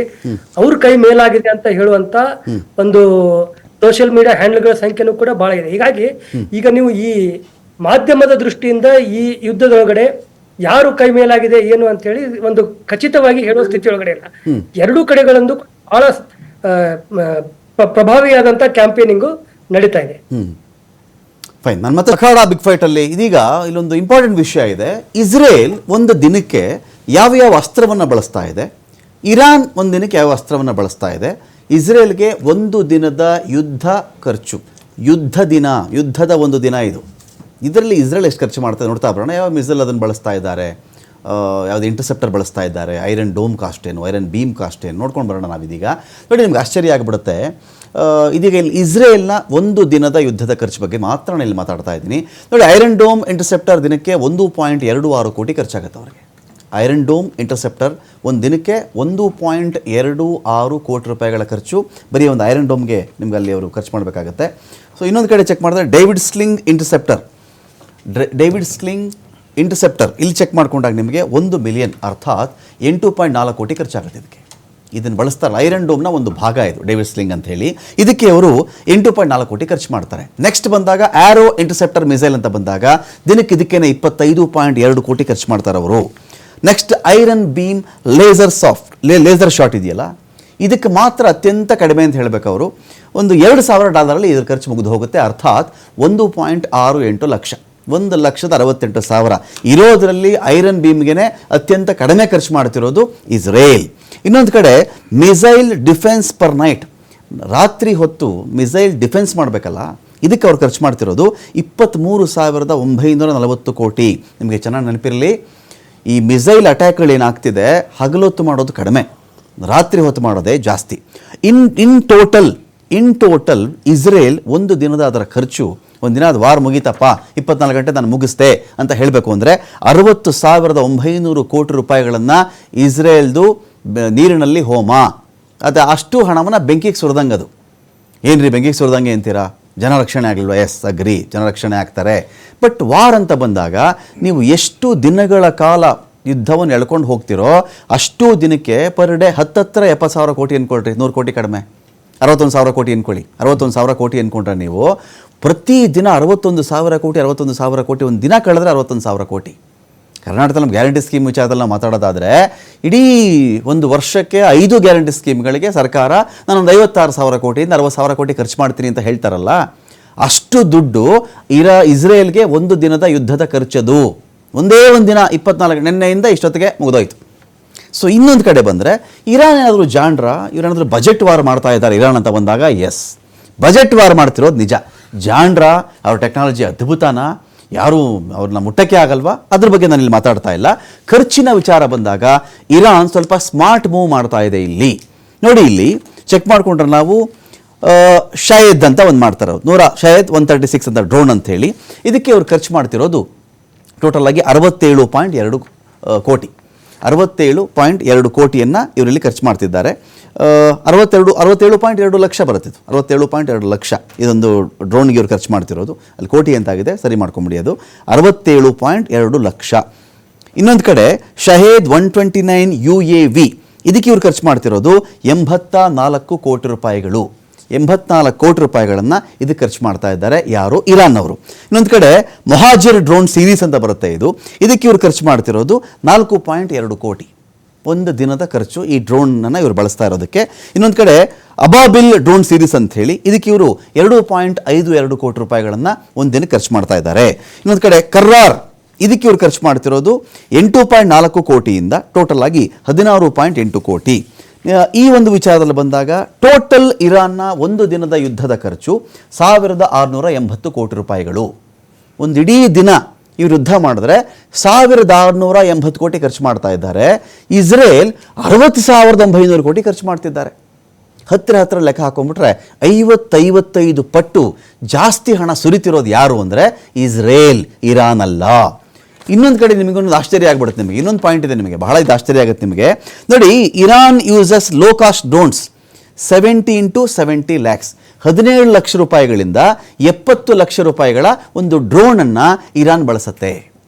Speaker 4: ಅವ್ರ ಕೈ ಮೇಲಾಗಿದೆ ಅಂತ ಹೇಳುವಂತ ಒಂದು ಸೋಷಿಯಲ್ ಮೀಡಿಯಾ ಹ್ಯಾಂಡಲ್ಗಳ ಸಂಖ್ಯೆನೂ ಕೂಡ ಬಹಳ ಇದೆ. ಹೀಗಾಗಿ ಈಗ ನೀವು ಈ ಮಾಧ್ಯಮದ ದೃಷ್ಟಿಯಿಂದ ಈ ಯುದ್ಧದೊಳಗಡೆ ಯಾರು ಕೈ ಮೇಲಾಗಿದೆ ಏನು ಅಂತ ಹೇಳಿ ಒಂದು ಖಚಿತವಾಗಿ ಹೇಳುವ ಸ್ಥಿತಿ ಒಳಗಡೆ ಇಲ್ಲ. ಎರಡೂ ಕಡೆಗಳಂದು ಬಹಳ ಪ್ರಭಾವಿಯಾದಂತ ಕ್ಯಾಂಪೇನಿಂಗು ನಡೀತಾ ಇದೆ.
Speaker 1: ಫೈನ್. ನನ್ನ ಮತ್ತೆ ಅಖಾಡ ಬಿಗ್ ಫೈಟ್ ಅಲ್ಲಿ ಇದೀಗ ಇಲ್ಲೊಂದು ಇಂಪಾರ್ಟೆಂಟ್ ವಿಷಯ ಇದೆ. ಇಸ್ರೇಲ್ ಒಂದು ದಿನಕ್ಕೆ ಯಾವ ಅಸ್ತ್ರವನ್ನ ಬಳಸ್ತಾ ಇದೆ, ಇರಾನ್ ಒಂದು ದಿನಕ್ಕೆ ಯಾವ ಅಸ್ತ್ರವನ್ನ ಬಳಸ್ತಾ ಇದೆ. ಇಸ್ರೇಲ್ಗೆ ಒಂದು ದಿನದ ಯುದ್ಧ ಖರ್ಚು, ಯುದ್ಧದ ಒಂದು ದಿನ ಇದು. ಇದರಲ್ಲಿ ಇಸ್ರೇಲ್ ಎಷ್ಟು ಖರ್ಚು ಮಾಡ್ತಾರೆ ನೋಡ್ತಾ ಬರೋಣ. ಯಾವ ಮಿಸೈಲ್ ಅದನ್ನು ಬಳಸ್ತಾ ಇದ್ದಾರೆ, ಯಾವುದು ಇಂಟರ್ಸೆಪ್ಟರ್ ಬಳಸ್ತಾ ಇದ್ದಾರೆ, ಐರನ್ ಡೋಮ್ ಕಾಸ್ಟ್ ಏನು, ಐರನ್ ಬೀಮ್ ಕಾಸ್ಟ್ ಏನು ನೋಡ್ಕೊಂಡು ಬರೋಣ ನಾವಿದೀಗ. ನೋಡಿ, ನಿಮ್ಗೆ ಆಶ್ಚರ್ಯ ಆಗಿಬಿಡುತ್ತೆ. ಇದೀಗ ಇಲ್ಲಿ ಇಸ್ರೇಲ್ನ ಒಂದು ದಿನದ ಯುದ್ಧದ ಖರ್ಚು ಬಗ್ಗೆ ಮಾತ್ರ ನಾನು ಇಲ್ಲಿ ಮಾತಾಡ್ತಾ ಇದ್ದೀನಿ. ನೋಡಿ, ಐರನ್ ಡೋಮ್ ಇಂಟರ್ಸೆಪ್ಟರ್ ದಿನಕ್ಕೆ 1.26 ಕೋಟಿ ಖರ್ಚಾಗುತ್ತೆ ಅವರಿಗೆ. ಐರನ್ ಡೋಮ್ ಇಂಟರ್ಸೆಪ್ಟರ್ ಒಂದು ದಿನಕ್ಕೆ 1.26 ಕೋಟಿ ರೂಪಾಯಿಗಳ ಖರ್ಚು ಬರೀ ಒಂದು ಐರನ್ ಡೋಮ್ಗೆ ನಿಮ್ಗೆ ಅಲ್ಲಿ ಅವರು ಖರ್ಚು ಮಾಡಬೇಕಾಗತ್ತೆ. ಸೊ ಇನ್ನೊಂದು ಕಡೆ ಚೆಕ್ ಮಾಡಿದ್ರೆ ಡೇವಿಡ್ ಸ್ಲಿಂಗ್ ಇಂಟರ್ಸೆಪ್ಟರ್ ಇಲ್ಲಿ ಚೆಕ್ ಮಾಡ್ಕೊಂಡಾಗ ನಿಮಗೆ 1 ಮಿಲಿಯನ್ ಅರ್ಥಾತ್ 8.4 ಕೋಟಿ ಖರ್ಚಾಗುತ್ತೆ ಇದಕ್ಕೆ. ಇದನ್ನು ಬಳಸ್ತಾರೆ, ಐರನ್ ಡೋಮ್ನ ಒಂದು ಭಾಗ ಇದು ಡೇವಿಡ್ ಸ್ಲಿಂಗ್ ಅಂತ ಹೇಳಿ. ಇದಕ್ಕೆ ಅವರು 8.4 ಕೋಟಿ ಖರ್ಚು ಮಾಡ್ತಾರೆ. ನೆಕ್ಸ್ಟ್ ಬಂದಾಗ ಆರೋ ಇಂಟರ್ಸೆಪ್ಟರ್ ಮಿಸೈಲ್ ಅಂತ ಬಂದಾಗ ದಿನಕ್ಕೆ ಇದಕ್ಕೇನೆ 25.2 ಕೋಟಿ ಖರ್ಚು ಮಾಡ್ತಾರೆ ಅವರು. Next iron beam laser shot ಇದೆಯಲ್ಲ, ಇದಕ್ಕೆ ಮಾತ್ರ ಅತ್ಯಂತ ಕಡಿಮೆ ಅಂತ ಹೇಳಬೇಕು ಅವರು. ಒಂದು $2,000 ಇದರ ಖರ್ಚು ಮುಗಿದು ಹೋಗುತ್ತೆ. ಅರ್ಥಾತ್ 1.68 ಲಕ್ಷ, 1,68,000 ಇರೋದರಲ್ಲಿ ಐರನ್ ಬೀಮ್ಗೆ ಅತ್ಯಂತ ಕಡಿಮೆ ಖರ್ಚು ಮಾಡ್ತಿರೋದು ಇಸ್ರೇಲ್. ಇನ್ನೊಂದು ಕಡೆ ಮಿಸೈಲ್ ಡಿಫೆನ್ಸ್ ಪರ್ ನೈಟ್, ರಾತ್ರಿ ಹೊತ್ತು ಮಿಸೈಲ್ ಡಿಫೆನ್ಸ್ ಮಾಡಬೇಕಲ್ಲ, ಇದಕ್ಕೆ ಅವ್ರು ಖರ್ಚು ಮಾಡ್ತಿರೋದು 23,940 ಕೋಟಿ. ನಿಮಗೆ ಚೆನ್ನಾಗಿ ನೆನಪಿರಲಿ, ಈ ಮಿಸೈಲ್ ಅಟ್ಯಾಕ್ಗಳು ಏನಾಗ್ತಿದೆ ಹಗಲೊತ್ತು ಮಾಡೋದು ಕಡಿಮೆ, ರಾತ್ರಿ ಹೊತ್ತು ಮಾಡೋದೇ ಜಾಸ್ತಿ. ಇನ್ ಟೋಟಲ್ ಇಸ್ರೇಲ್ ಒಂದು ದಿನದ ಅದರ ಖರ್ಚು, ಒಂದು ದಿನ ಅದು ವಾರ ಮುಗೀತಪ್ಪ 24 ಗಂಟೆ ನಾನು ಮುಗಿಸ್ದೆ ಅಂತ ಹೇಳಬೇಕು ಅಂದರೆ 60,900 ಕೋಟಿ ರೂಪಾಯಿಗಳನ್ನು ಇಸ್ರೇಲ್ದು ನೀರಿನಲ್ಲಿ ಹೋಮ, ಅದು ಅಷ್ಟು ಹಣವನ್ನು ಬೆಂಕಿಗೆ ಸುರಿದಂಗೆ. ಅದು ಏನ್ರಿ ಬೆಂಕಿಗೆ ಸುರಿದಂಗೆ ಅಂತೀರಾ? ಜನ ರಕ್ಷಣೆ ಆಗಲಿಲ್ವ? ಎಸ್, ಅಗ್ರಿ, ಜನ ರಕ್ಷಣೆ ಆಗ್ತಾರೆ. ಬಟ್ ವಾರ್ ಅಂತ ಬಂದಾಗ ನೀವು ಎಷ್ಟು ದಿನಗಳ ಕಾಲ ಯುದ್ಧವನ್ನು ಎಳ್ಕೊಂಡು ಹೋಗ್ತಿರೋ ಅಷ್ಟು ದಿನಕ್ಕೆ ಪರ್ ಡೇ 70,000 ಕೋಟಿ ಅಂದ್ಕೊಳ್ರಿ, 100 ಕೋಟಿ ಕಡಿಮೆ, 61,000 ಕೋಟಿ ಅಂದ್ಕೊಳ್ಳಿ. 61,000 ಕೋಟಿ ಅಂದ್ಕೊಂಡ್ರೆ ನೀವು ಪ್ರತಿ ದಿನ 61,000 ಕೋಟಿ ಒಂದು ದಿನ ಕಳೆದ್ರೆ 61,000 ಕೋಟಿ. ಕರ್ನಾಟಕದಲ್ಲಿ ನಮ್ಮ ಗ್ಯಾರಂಟಿ ಸ್ಕೀಮ್ ವಿಚಾರದಲ್ಲಿ ನಾವು ಮಾತಾಡೋದಾದರೆ ಇಡೀ ಒಂದು ವರ್ಷಕ್ಕೆ 5 ಗ್ಯಾರಂಟಿ ಸ್ಕೀಮ್ಗಳಿಗೆ ಸರ್ಕಾರ ನಾನೊಂದು 56,000 ಕೋಟಿಯಿಂದ 60,000 ಕೋಟಿ ಖರ್ಚು ಮಾಡ್ತೀನಿ ಅಂತ ಹೇಳ್ತಾರಲ್ಲ, ಅಷ್ಟು ದುಡ್ಡು ಇಸ್ರೇಲ್ಗೆ ಒಂದು ದಿನದ ಯುದ್ಧದ ಖರ್ಚದು. ಒಂದೇ ಒಂದು ದಿನ 24 ನಿನ್ನೆಯಿಂದ ಇಷ್ಟೊತ್ತಿಗೆ ಮುಗಿದೋಯ್ತು. ಸೊ ಇನ್ನೊಂದು ಕಡೆ ಬಂದರೆ ಇರಾನ್ ಏನಾದರೂ ಇವರೇನಾದರೂ ಬಜೆಟ್ ವಾರ್ ಮಾಡ್ತಾ ಇದ್ದಾರೆ ಇರಾನ್ ಅಂತ ಬಂದಾಗ, ಎಸ್, ಬಜೆಟ್ ವಾರ್ ಮಾಡ್ತಿರೋದು ನಿಜ. ಅವ್ರ ಟೆಕ್ನಾಲಜಿ ಅದ್ಭುತನ, ಯಾರು ಅವ್ರನ್ನ ಮುಟ್ಟಕ್ಕೆ ಆಗಲ್ವಾ? ಅದ್ರ ಬಗ್ಗೆ ನಾನು ಇಲ್ಲಿ ಮಾತಾಡ್ತಾ ಇಲ್ಲ. ಖರ್ಚಿನ ವಿಚಾರ ಬಂದಾಗ ಇರಾನ್ ಸ್ವಲ್ಪ ಸ್ಮಾರ್ಟ್ ಮೂವ್ ಮಾಡ್ತಾ ಇದೆ. ಇಲ್ಲಿ ನೋಡಿ, ಇಲ್ಲಿ ಚೆಕ್ ಮಾಡಿಕೊಂಡ್ರೆ ನಾವು ಶಯದ್ ಅಂತ ಒಂದು ಮಾಡ್ತಾರೆ, ಶಯದ್ 136 ಅಂತ ಡ್ರೋನ್ ಅಂತ ಹೇಳಿ. ಇದಕ್ಕೆ ಅವ್ರು ಖರ್ಚು ಮಾಡ್ತಿರೋದು ಟೋಟಲ್ ಆಗಿ 67.2 ಕೋಟಿ. 67.2 ಕೋಟಿಯನ್ನು ಇವರಲ್ಲಿ ಖರ್ಚು ಮಾಡ್ತಿದ್ದಾರೆ. 67.2 ಲಕ್ಷ ಬರುತ್ತಿತ್ತು, 67.2 ಲಕ್ಷ ಇದೊಂದು ಡ್ರೋನ್ಗೆ ಇವರು ಖರ್ಚು ಮಾಡ್ತಿರೋದು. ಅಲ್ಲಿ ಕೋಟಿ ಅಂತಾಗಿದೆ, ಸರಿ ಮಾಡ್ಕೊಂಬಿಡಿ, ಅದು 67.2 ಲಕ್ಷ. ಇನ್ನೊಂದು ಕಡೆ ಶಹೇದ್ 129 UAV ಇದಕ್ಕೆ ಇವರು ಖರ್ಚು ಮಾಡ್ತಿರೋದು 84 ಕೋಟಿ ರೂಪಾಯಿಗಳು. 84 ಕೋಟಿ ರೂಪಾಯಿಗಳನ್ನು ಇದಕ್ಕೆ ಖರ್ಚು ಮಾಡ್ತಾ ಇದ್ದಾರೆ ಯಾರು? ಇರಾನ್ ಅವರು. ಇನ್ನೊಂದು ಕಡೆ ಮೊಹಾಜಿರ್ ಡ್ರೋನ್ ಸೀರೀಸ್ ಅಂತ ಬರುತ್ತೆ, ಇದಕ್ಕೆ ಇವರು ಖರ್ಚು ಮಾಡ್ತಿರೋದು 4.2 ಕೋಟಿ. ಒಂದು ದಿನದ ಖರ್ಚು ಈ ಡ್ರೋನನ್ನು ಇವರು ಬಳಸ್ತಾ ಇರೋದಕ್ಕೆ. ಇನ್ನೊಂದು ಕಡೆ ಅಬಾಬಿಲ್ ಡ್ರೋನ್ ಸೀರೀಸ್ ಅಂತ ಹೇಳಿ ಇದಕ್ಕೆ ಇವರು 2.52 ಕೋಟಿ ರೂಪಾಯಿಗಳನ್ನು ಒಂದು ದಿನಕ್ಕೆ ಖರ್ಚು ಮಾಡ್ತಾ ಇದ್ದಾರೆ. ಇನ್ನೊಂದು ಕಡೆ ಕರ್ರಾರ್ ಇದಕ್ಕೆ ಇವರು ಖರ್ಚು ಮಾಡ್ತಿರೋದು 8.4 ಕೋಟಿಯಿಂದ ಟೋಟಲ್ ಆಗಿ 16.8 ಕೋಟಿ. ಈ ಒಂದು ವಿಚಾರದಲ್ಲಿ ಬಂದಾಗ ಟೋಟಲ್ ಇರಾನ್ನ ಒಂದು ದಿನದ ಯುದ್ಧದ ಖರ್ಚು 1680 ಕೋಟಿ ರೂಪಾಯಿಗಳು. ಒಂದು ಇಡೀ ದಿನ ಇವರು ಯುದ್ಧ ಮಾಡಿದ್ರೆ 1680 ಕೋಟಿ ಖರ್ಚು ಮಾಡ್ತಾ ಇದ್ದಾರೆ. ಇಸ್ರೇಲ್ 60,900 ಕೋಟಿ ಖರ್ಚು ಮಾಡ್ತಿದ್ದಾರೆ. ಹತ್ತಿರ ಲೆಕ್ಕ ಹಾಕೊಂಡ್ಬಿಟ್ರೆ 50-55 ಪಟ್ಟು ಜಾಸ್ತಿ ಹಣ ಸುರಿತಿರೋದು ಯಾರು ಅಂದರೆ ಇಸ್ರೇಲ್, ಇರಾನ್ ಅಲ್ಲ. ಇನ್ನೊಂದು ಕಡೆ ನಿಮಗೊಂದು ಆಶ್ಚರ್ಯ ಆಗ್ಬಿಡುತ್ತೆ. ನಿಮಗೆ ಇನ್ನೊಂದು ಪಾಯಿಂಟ್ ಇದೆ, ನಿಮಗೆ ಬಹಳ ಇದು ಆಶ್ಚರ್ಯ ಆಗುತ್ತೆ ನಿಮಗೆ. ನೋಡಿ, Iran uses low cost drones 70 into 70 lakhs, 17 lakh ರೂಪಾಯಿಗಳಿಂದ 70 ಲಕ್ಷ ರೂಪಾಯಿಗಳ ಒಂದು ಡ್ರೋನನ್ನು ಇರಾನ್ ಬಳಸುತ್ತೆ.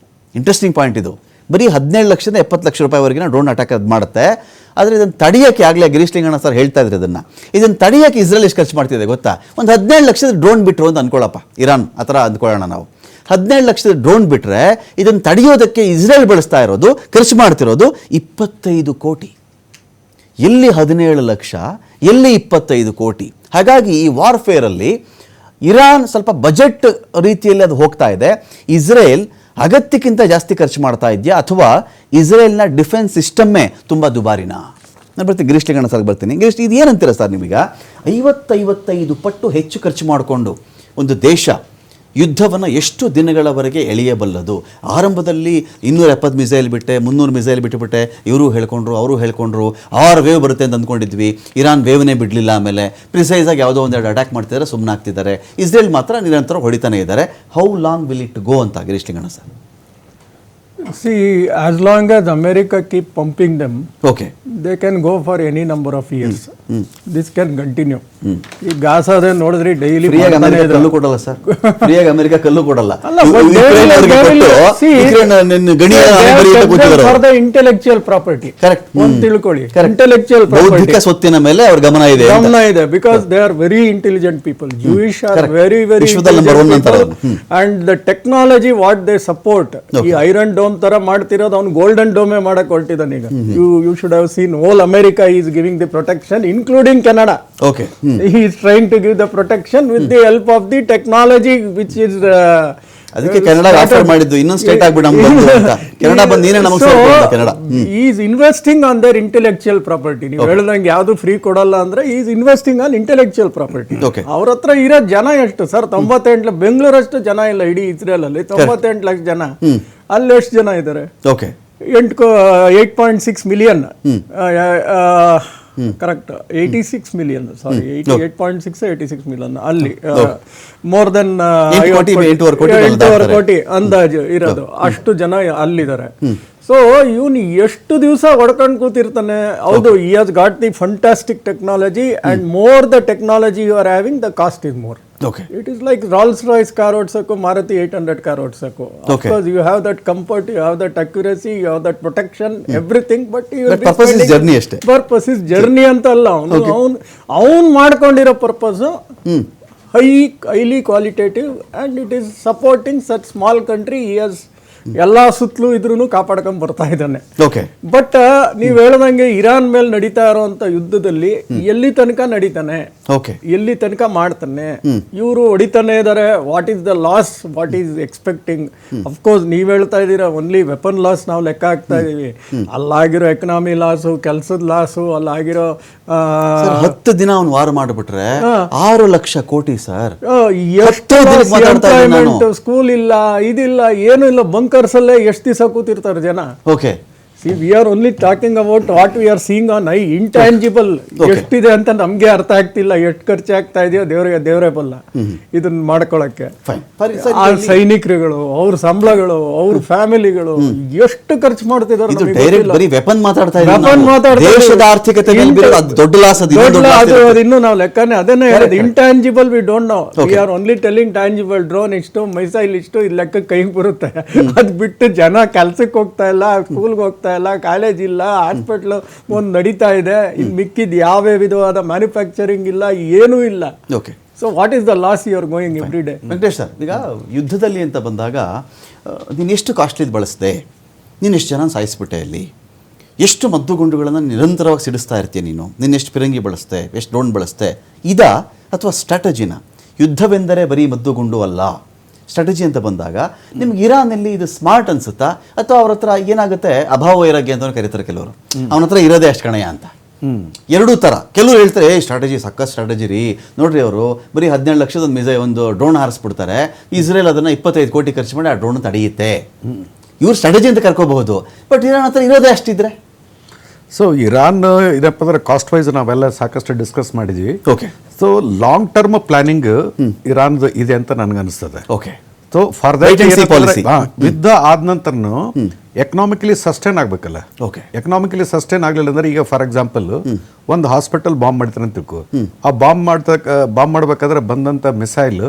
Speaker 1: ಇಂಟ್ರೆಸ್ಟಿಂಗ್ ಪಾಯಿಂಟ್ ಇದು. ಬರೀ 17 ಲಕ್ಷದಿಂದ 70 ಲಕ್ಷ ರೂಪಾಯಿವರೆಗಿನ ಡ್ರೋನ್ ಅಟ್ಯಾಕ್ ಅದು ಮಾಡುತ್ತೆ. ಆದರೆ ಇದನ್ನು ತಡೆಯೋಕ್ಕೆ ಆಗಲೇ ಗಿರೀಶ್ ಲಿಂಗಣ್ಣ ಸರ್ ಹೇಳ್ತಾ ಇದ್ರು, ಇದನ್ನು ತಡೆಯೋಕ್ಕೆ ಇಸ್ರೇಲ್ ಎಷ್ಟು ಖರ್ಚು ಮಾಡ್ತಿದೆ ಗೊತ್ತಾ? ಒಂದು 17 ಲಕ್ಷದ ಡ್ರೋನ್ ಬಿಟ್ಟರು ಅಂತ ಅಂದ್ಕೊಳ್ಳಪ್ಪ, ಇರಾನ್ ಆ ಥರ ಅಂದ್ಕೊಳ್ಳೋಣ ನಾವು. 17 ಲಕ್ಷದ ಡ್ರೋನ್ ಬಿಟ್ಟರೆ ಇದನ್ನು ತಡೆಯೋದಕ್ಕೆ ಇಸ್ರೇಲ್ ಬಳಸ್ತಾ ಇರೋದು, ಖರ್ಚು ಮಾಡ್ತಿರೋದು 25 ಕೋಟಿ. ಎಲ್ಲಿ 17 ಲಕ್ಷ, ಎಲ್ಲಿ 25 ಕೋಟಿ? ಹಾಗಾಗಿ ಈ ವಾರ್ಫೇರಲ್ಲಿ ಇರಾನ್ ಸ್ವಲ್ಪ ಬಜೆಟ್ ರೀತಿಯಲ್ಲಿ ಅದು ಹೋಗ್ತಾ ಇದೆ. ಇಸ್ರೇಲ್ ಅಗತ್ಯಕ್ಕಿಂತ ಜಾಸ್ತಿ ಖರ್ಚು ಮಾಡ್ತಾ ಇದೆಯಾ, ಅಥವಾ ಇಸ್ರೇಲ್ನ ಡಿಫೆನ್ಸ್ ಸಿಸ್ಟಮ್ಮೇ ತುಂಬ ದುಬಾರಿನಾ? ನಾನು ಬರ್ತೀನಿ ಗಿರೀಶ್ ಲಿಂಗಣ್ಣ ಸರ್ ಬರ್ತೀನಿ. ಗಿರೀಶ್, ಇದು ಏನಂತೀರ ಸರ್ ನಿಮೀಗ? 50-55 ಪಟ್ಟು ಹೆಚ್ಚು ಖರ್ಚು ಮಾಡಿಕೊಂಡು ಒಂದು ದೇಶ ಯುದ್ಧವನ್ನು ಎಷ್ಟು ದಿನಗಳವರೆಗೆ ಎಳೆಯಬಲ್ಲದು? ಆರಂಭದಲ್ಲಿ 270 ಮಿಸೈಲ್ ಬಿಟ್ಟೆ, 300 ಮಿಸೈಲ್ ಬಿಟ್ಟುಬಿಟ್ಟೆ, ಇವರು ಹೇಳ್ಕೊಂಡ್ರು, ಅವರು ಹೇಳ್ಕೊಂಡ್ರು, 6 ವೇವ್ ಬರುತ್ತೆ ಅಂತ ಅಂದ್ಕೊಂಡಿದ್ವಿ. ಇರಾನ್ ವೇವ್ನೇ ಬಿಡಲಿಲ್ಲ. ಆಮೇಲೆ ಪ್ರಿಸೈಸಾಗಿ ಯಾವುದೋ ಒಂದೆರಡು ಅಟ್ಯಾಕ್ ಮಾಡ್ತಿದ್ದಾರೆ, ಸುಮ್ಮನೆ ಆಗ್ತಿದ್ದಾರೆ. ಇಸ್ರೇಲ್ ಮಾತ್ರ ನಿರಂತರ ಹೊಡಿತಾನೆ ಇದ್ದಾರೆ. How long will it go ಅಂತ Girish Linganna sir?
Speaker 3: See, as long as America keep pumping them,
Speaker 1: okay,
Speaker 3: they can go for any number of years. This can continue. ಈ ಗಾಸಾದ ನೋಡಿದ್ರಿ ಡೈಲಿ
Speaker 1: ಫ್ರೀಯಾಗಿ ಅಮೆರಿಕ ಕಲ್ಲು ಕೊಡಲ್ಲ ಸರ್, ಫ್ರೀಯಾಗಿ ಅಮೆರಿಕ ಕಲ್ಲು ಕೊಡಲ್ಲ.
Speaker 3: For the intellectual property,
Speaker 1: correct,
Speaker 3: ಒಂದು ತಿಳ್ಕೊಳ್ಳಿ, ಇಂಟೆಲೆಕ್ಚುಯಲ್ ಪ್ರಾಪರ್ಟಿ
Speaker 1: ಸ್ವತ್ತಿನ ಮೇಲೆ ಅವ್ರ ಗಮನ ಇದೆ,
Speaker 3: because they are very intelligent people. Jewish are very and the technology what they support. ಈ ಐರನ್ ಡೋಮ್ ತರ ಮಾಡ್ತಿರೋದು ಅವ್ನು ಗೋಲ್ಡನ್ ಡೋಮೇ ಮಾಡಕ್ ಹೊರಟಿದ್ದಾನೆ ಈಗ. You should have seen whole America is giving the protection, including Canada.
Speaker 1: Okay.
Speaker 3: He is trying to give the protection with the help of the technology which is
Speaker 1: ಅದಕ್ಕೆ Canada offer ಮಾಡಿದ್ದು, ಇನ್ನೊಂದು state ಆಗ್ಬಿಡೋಣ ಅಂತ. Canada ಬಂದು ನೀನೇ ನಮಗೆ ಸೇರ್ಕೊಂಡು Canada
Speaker 3: is investing on there intellectual property. ನೀವು ಹೇಳ್ದಂಗೆ ಯಾವುದು ಫ್ರೀ ಕೊಡಲ್ಲ ಅಂದ್ರೆ is investing on intellectual property. ಅವ್ರ ಹತ್ರ ಇರೋ ಜನ ಎಷ್ಟು ಸರ್? 98 ಬೆಂಗಳೂರಷ್ಟು ಜನ ಇಲ್ಲ ಇಡೀ ಇಸ್ರೇಲ್ ಅಲ್ಲಿ. 98 ಲಕ್ಷ ಜನ. ಅಲ್ಲಿ ಎಷ್ಟು ಜನ ಇದ್ದಾರೆ? 8.6 ಮಿಲಿಯನ್. ಕರೆಕ್ಟ್, 86 ಮಿಲಿಯನ್, ಸಾರಿ 88.6 86 ಮಿಲಿಯನ್. ಅಲ್ಲಿ ಮೋರ್ ದೆನ್ 8 ಕೋಟಿ ಅಂದಾಜು ಇರೋದು. ಅಷ್ಟು ಜನ ಅಲ್ಲಿದ್ದಾರೆ. ಸೊ ಇವನು ಎಷ್ಟು ದಿವಸ ಹೊಡ್ಕೊಂಡು ಕೂತಿರ್ತಾನೆ. ಹೌದು, he has got the fantastic technology and more the technology you are having, the cost is more.
Speaker 1: Okay.
Speaker 3: It is like Rolls-Royce car ಓಡ್ಸೋಕು, Maruti 800 car ಓಡ್ಸೋಕು. Of course you have that comfort, you have that accuracy, you have that protection, everything, but you will be
Speaker 1: purpose is journey ಅಷ್ಟೇ.
Speaker 3: Purpose is journey ಅಂತ ಅಲ್ಲ. ಅವನು ಮಾಡ್ಕೊಂಡಿರೋ purpose highly qualitative and it is supporting such small country. He has ಎಲ್ಲಾ ಸುತ್ತಲೂ ಇದ್ರೂ ಕಾಪಾಡ್ಕೊಂಡ್ ಬರ್ತಾ ಇದ್ದಾನೆ. ಬಟ್ ನೀವ್ ಹೇಳ್ದಂಗೆ ಇರಾನ್ ಮೇಲೆ ನಡೀತಾ ಇರೋಂತ ಯುದ್ಧದಲ್ಲಿ ಎಲ್ಲಿ ತನಕ ನಡೀತಾನೆ, ಎಲ್ಲಿ ತನಕ ಮಾಡ್ತಾನೆ, ಇವರು ಹೊಡಿತಾನೆ ಇದಾರೆ. What is the loss, what is expecting? Of course ನೀವ್ ಹೇಳ್ತಾ ಇದೀರಾ ಓನ್ಲಿ ವೆಪನ್ ಲಾಸ್ ನಾವು ಲೆಕ್ಕ ಹಾಕ್ತಾ ಇದೀವಿ. ಅಲ್ಲಾಗಿರೋ ಎಕನಾಮಿ ಲಾಸು, ಕೆಲ್ಸದ ಲಾಸು, ಅಲ್ಲಾಗಿರೋ
Speaker 1: 10 ದಿನ ಅವ್ನು ವಾರ ಮಾಡಿಬಿಟ್ರೆ 6 ಲಕ್ಷ ಕೋಟಿ ಸರ್.
Speaker 3: ಎಂಪ್ಲಾಯ್ಮೆಂಟ್, ಸ್ಕೂಲ್ ಇಲ್ಲ, ಇದಿಲ್ಲ, ಏನು ಇಲ್ಲ. ಬಂಕರ್ಸ್ ಅಲ್ಲೇ ಎಷ್ಟು ದಿವಸ ಕೂತಿರ್ತಾರೆ ಜನ. C we are only talking about what we are seeing on I intangible ಎಷ್ಟಿದೆ ಅಂತ ನಮ್ಗೆ ಅರ್ಥ ಆಗ್ತಿಲ್ಲ, ಎಷ್ಟು ಖರ್ಚು ಆಗ್ತಾ ಇದೆಯೋ ದೇವರೇ ಬಲ್ಲ ಇದನ್ನ ಮಾಡ್ಕೊಳಕ್ಕೆ. ಆ ಸೈನಿಕರುಗಳು, ಅವ್ರ ಸಂಬಳಗಳು, ಅವ್ರ ಫ್ಯಾಮಿಲಿಗಳು ಎಷ್ಟು ಖರ್ಚು ಮಾಡ್ತಿದ್ದಾರೆ. ಇನ್ನು ನಾವು ಲೆಕ್ಕನೇ ಅದನ್ನೇ ಹೇಳೋದು, intangible we don't know, we are only telling tangible. Drone ಇಷ್ಟು, ಮೈಸೈಲ್ ಇಷ್ಟು, ಇದು ಲೆಕ್ಕ ಕೈಗೆ ಬರುತ್ತೆ. ಅದ್ ಬಿಟ್ಟು ಜನ ಕೆಲ್ಸಕ್ಕೆ ಹೋಗ್ತಾ ಇಲ್ಲ, ಸ್ಕೂಲ್ಗೆ ಹೋಗ್ತಾ ಇಲ್ಲ, ಕಾಲೇಜ್ ಇಲ್ಲ, ಹಾಸ್ಪಿಟ್ಲ್ ಒಂದು ನಡೀತಾ ಇದೆ. ಇನ್ನು ಮಿಕ್ಕಿದ ಯಾವ ವಿಧವಾದ ಮ್ಯಾನುಫ್ಯಾಕ್ಚರಿಂಗ್ ಇಲ್ಲ, ಏನೂ ಇಲ್ಲ.
Speaker 1: Okay,
Speaker 3: so what is the loss you are going every day?
Speaker 1: Venkatesh sir, ಈಗ ಯುದ್ಧದಲ್ಲಿ ಅಂತ ಬಂದಾಗ ನೀನು ಎಷ್ಟು ಕಾಸ್ಟ್ಲಿದು ಬಳಸಿದೆ, ನೀನು ಎಷ್ಟು ಜನ ಸಾಯಿಸ್ಬಿಟ್ಟೆ, ಅಲ್ಲಿ ಎಷ್ಟು ಮದ್ದುಗುಂಡುಗಳನ್ನು ನಿರಂತರವಾಗಿ ಸಿಡಿಸ್ತಾ ಇರ್ತೀಯ ನೀನು, ನೀನು ಎಷ್ಟು ಫಿರಂಗಿ ಬಳಸ್ತೆ, ಎಷ್ಟು ಡ್ರೋನ್ ಬಳಸ್ತೆ, ಇದಾ ಅಥವಾ ಸ್ಟ್ರಾಟಜಿನ? ಯುದ್ಧವೆಂದರೆ ಬರೀ ಮದ್ದುಗುಂಡು ಅಲ್ಲ, ಸ್ಟ್ರಾಟಜಿ ಅಂತ ಬಂದಾಗ ನಿಮ್ಗೆ ಇರಾನಲ್ಲಿ ಇದು ಸ್ಮಾರ್ಟ್ ಅನ್ಸುತ್ತಾ, ಅಥವಾ ಅವ್ರ ಹತ್ರ ಏನಾಗುತ್ತೆ ಅಭಾವ ವೈರಾಗ್ಯ ಅಂತ ಕರೀತಾರೆ ಕೆಲವರು, ಅವನ ಹತ್ರ ಇರೋದೇ ಅಷ್ಟು ಕಣಯ ಅಂತ. ಎರಡೂ ಥರ. ಕೆಲವರು ಹೇಳ್ತಾರೆ ಸ್ಟ್ರಾಟಜಿ ಸಕ್ಕ ಸ್ಟ್ರಾಟಜಿ ರೀ, ನೋಡ್ರಿ ಅವರು ಬರೀ 17 ಲಕ್ಷದ ಒಂದು ಡ್ರೋನ್ ಹಾರಿಸ್ಬಿಡ್ತಾರೆ, ಇಸ್ರೇಲ್ ಅದನ್ನು 25 ಕೋಟಿ ಖರ್ಚು ಮಾಡಿ ಆ ಡ್ರೋನ್ ತಡೆಯುತ್ತೆ. ಇವ್ರು ಸ್ಟ್ರಾಟಜಿ ಅಂತ ಕರ್ಕೋಬಹುದು, ಬಟ್ ಇರಾನ್ ಹತ್ರ ಇರೋದೇ ಅಷ್ಟಿದ್ರೆ.
Speaker 2: ಸೊ ಇರಾನ್ ಇದಪ್ಪ ಅಂದ್ರೆ ಕಾಸ್ಟ್ ವೈಸ್ ನಾವೆಲ್ಲ ಸಾಕಷ್ಟು ಡಿಸ್ಕಸ್ ಮಾಡಿದ್ವಿ.
Speaker 1: Okay,
Speaker 2: so long term planning Iran ಇದೆ ಅಂತ ನನಗನ್ನಿಸ್ತದೆ.
Speaker 1: ಓಕೆ,
Speaker 2: ಸೊ ಫಾರ್
Speaker 1: ಪಾಲಿಸಿ
Speaker 2: ಯುದ್ಧ ಆದ ನಂತರನು ಎಕನಾಮಿಕಲಿ ಸಸ್ಟೈನ್ ಆಗ್ಬೇಕಲ್ಲ.
Speaker 1: ಓಕೆ,
Speaker 2: ಎಕನಾಮಿಕಲಿ ಸಸ್ಟೈನ್ ಆಗಲಿಲ್ಲ ಅಂದ್ರೆ, ಈಗ ಫಾರ್ ಎಕ್ಸಾಂಪಲ್ ಒಂದು ಹಾಸ್ಪಿಟಲ್ ಬಾಂಬ್ ಮಾಡ್ತಾರೆ ಅಂತ ತಿಳ್ಕೊ, ಆ ಬಾಂಬ್ ಮಾಡ್ಬೇಕಾದ್ರೆ ಬಂದಂತ missile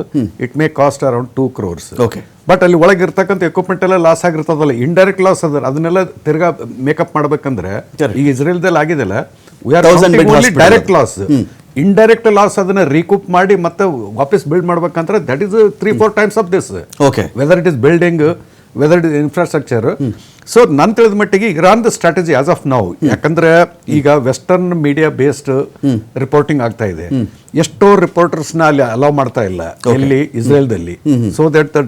Speaker 2: it may cost around 2 crores.
Speaker 1: Okay,
Speaker 2: but ಅಲ್ಲಿ ಒಳಗಿರ್ತಕ್ಕಂಥ ಎಕ್ವಿಪ್ಮೆಂಟ್ ಎಲ್ಲ ಲಾಸ್ ಆಗಿರ್ತದಲ್ಲ, ಇಂಡೈರೆಕ್ಟ್ ಲಾಸ್ ಅದ, ಅದನ್ನೆಲ್ಲ ತಿರ್ಗಾ ಮೇಕಪ್ ಮಾಡ್ಬೇಕಂದ್ರೆ ಈಗ ಇಸ್ರೇಲ್ದಲ್ಲಿ ಆಗಿದೆಲ್ಲ, ಡೈರೆಕ್ಟ್ ಲಾಸ್. ಇಂಡೈರೆಕ್ಟ್ ಲಾಸ್ ಅದನ್ನ ರೀಕೂಪ್ ಮಾಡಿ ಮತ್ತೆ ವಾಪಸ್ ಬಿಲ್ಡ್ ಮಾಡ್ಬೇಕಂದ್ರೆ that is 3-4 times of this.
Speaker 1: Okay,
Speaker 2: whether it is building, whether it is infrastructure. So ನನ್ನ ತಿಳಿದ ಮಟ್ಟಿಗೆ Iran strategy as of now, ಯಾಕಂದ್ರೆ ಈಗ ವೆಸ್ಟರ್ನ್ ಮೀಡಿಯಾ ಬೇಸ್ಡ್ ರಿಪೋರ್ಟಿಂಗ್ ಆಗ್ತಾ ಇದೆ, ಎಷ್ಟೋ ರಿಪೋರ್ಟರ್ಸ್ ನ ಅಲ್ಲಿ ಅಲೌ ಮಾಡ್ತಾ ಇಲ್ಲ ಇಲ್ಲಿ ಇಸ್ರೇಲ್ದಲ್ಲಿ, so that the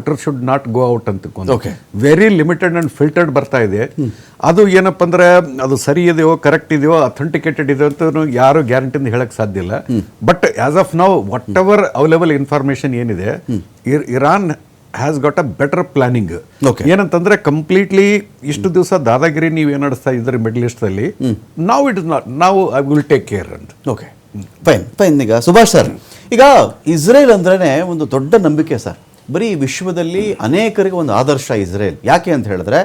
Speaker 2: truth should not go out ಅಂತ ವೆರಿ ಲಿಮಿಟೆಡ್ ಅಂಡ್ ಫಿಲ್ಟರ್ಡ್ ಬರ್ತಾ ಇದೆ. ಅದು ಏನಪ್ಪ ಅಂದ್ರೆ ಅದು ಸರಿ ಇದೆಯೋ, ಕರೆಕ್ಟ್ ಇದೆಯೋ, ಅಥೆಂಟಿಕೇಟೆಡ್ ಇದೆಯೋ ಅಂತ ಯಾರು ಗ್ಯಾರಂಟಿಂದ ಹೇಳಕ್ ಸಾಧ್ಯ ಇಲ್ಲ. But as of now whatever available information ಏನಿದೆ, Iran has got a better planning. ಏನಂತಂದ್ರೆ ಕಂಪ್ಲೀಟ್ಲಿ ಇಷ್ಟು ದಿವಸ ದಾದಾಗಿರಿ ನೀವು ಏನ್ ನಡೆಸ್ತಾ ಇದ್ರಿ ಮಿಡ್ಲ್ ಈಸ್ಟ್ ಅಲ್ಲಿ, ನಾವು ಇಟ್ ಇಸ್ ನಾಟ್, ನಾವು ಐ ವಿಲ್ ಟೇಕ್ ಕೇರ್ ಅಂತ.
Speaker 1: Okay, fine. ಈಗ ಸುಭಾಷ್ ಸರ್, ಈಗ ಇಸ್ರೇಲ್ ಅಂದ್ರೇ ಒಂದು ದೊಡ್ಡ ನಂಬಿಕೆ ಸರ್, ಬರೀ ವಿಶ್ವದಲ್ಲಿ ಅನೇಕರಿಗೆ ಒಂದು ಆದರ್ಶ ಇಸ್ರೇಲ್. ಯಾಕೆ ಅಂತ ಹೇಳಿದ್ರೆ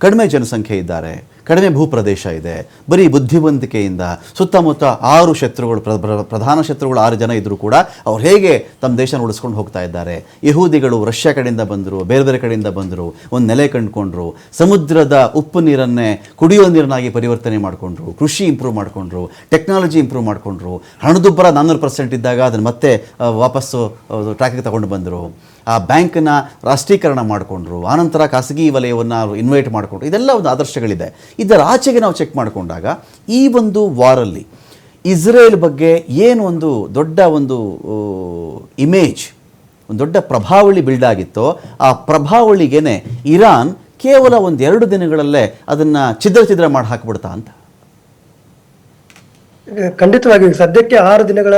Speaker 1: ಕಡಿಮೆ ಜನಸಂಖ್ಯೆ ಇದ್ದಾರೆ, ಕಡಿಮೆ ಭೂಪ್ರದೇಶ ಇದೆ, ಬರೀ ಬುದ್ಧಿವಂತಿಕೆಯಿಂದ ಸುತ್ತಮುತ್ತ 6 ಶತ್ರುಗಳು, ಪ್ರಧಾನ ಶತ್ರುಗಳು 6 ಜನ ಇದ್ದರೂ ಕೂಡ ಅವ್ರು ಹೇಗೆ ತಮ್ಮ ದೇಶ ಉಳಿಸ್ಕೊಂಡು ಹೋಗ್ತಾ ಇದ್ದಾರೆ. ಯಹೂದಿಗಳು ರಷ್ಯಾ ಕಡೆಯಿಂದ ಬಂದರು, ಬೇರೆ ಬೇರೆ ಕಡೆಯಿಂದ ಬಂದರು, ಒಂದು ನೆಲೆ ಕಂಡುಕೊಂಡ್ರು, ಸಮುದ್ರದ ಉಪ್ಪು ನೀರನ್ನೇ ಕುಡಿಯೋ ನೀರನ್ನಾಗಿ ಪರಿವರ್ತನೆ ಮಾಡಿಕೊಂಡ್ರು, ಕೃಷಿ ಇಂಪ್ರೂವ್ ಮಾಡಿಕೊಂಡ್ರು, ಟೆಕ್ನಾಲಜಿ ಇಂಪ್ರೂವ್ ಮಾಡಿಕೊಂಡ್ರು, ಹಣದುಬ್ಬರ 400% ಇದ್ದಾಗ ಅದನ್ನು ಮತ್ತೆ ವಾಪಸ್ಸು ಟ್ರ್ಯಾಕಿಗೆ ತಗೊಂಡು ಬಂದರು, ಆ ಬ್ಯಾಂಕನ್ನು ರಾಷ್ಟ್ರೀಕರಣ ಮಾಡಿಕೊಂಡ್ರು, ಆನಂತರ ಖಾಸಗಿ ವಲಯವನ್ನು ಇನ್ವೈಟ್ ಮಾಡಿಕೊಂಡ್ರು. ಇದೆಲ್ಲ ಒಂದು ಆದರ್ಶಗಳಿದೆ. ಇದರ ಆಚೆಗೆ ನಾವು ಚೆಕ್ ಮಾಡಿಕೊಂಡಾಗ ಈ ಒಂದು ವಾರಲ್ಲಿ ಇಸ್ರೇಲ್ ಬಗ್ಗೆ ಏನು ಒಂದು ದೊಡ್ಡ ಒಂದು ಇಮೇಜ್, ಒಂದು ದೊಡ್ಡ ಪ್ರಭಾವಳಿ ಬಿಲ್ಡ್ ಆಗಿತ್ತೋ, ಆ ಪ್ರಭಾವಳಿಗೇನೆ ಇರಾನ್ ಕೇವಲ 1-2 ದಿನಗಳಲ್ಲೇ ಅದನ್ನು ಛಿದ್ರ ಮಾಡಿ ಹಾಕಿಬಿಡ್ತಾ ಅಂತ.
Speaker 4: ಖಂಡಿತವಾಗಿ ಸದ್ಯಕ್ಕೆ 6 ದಿನಗಳ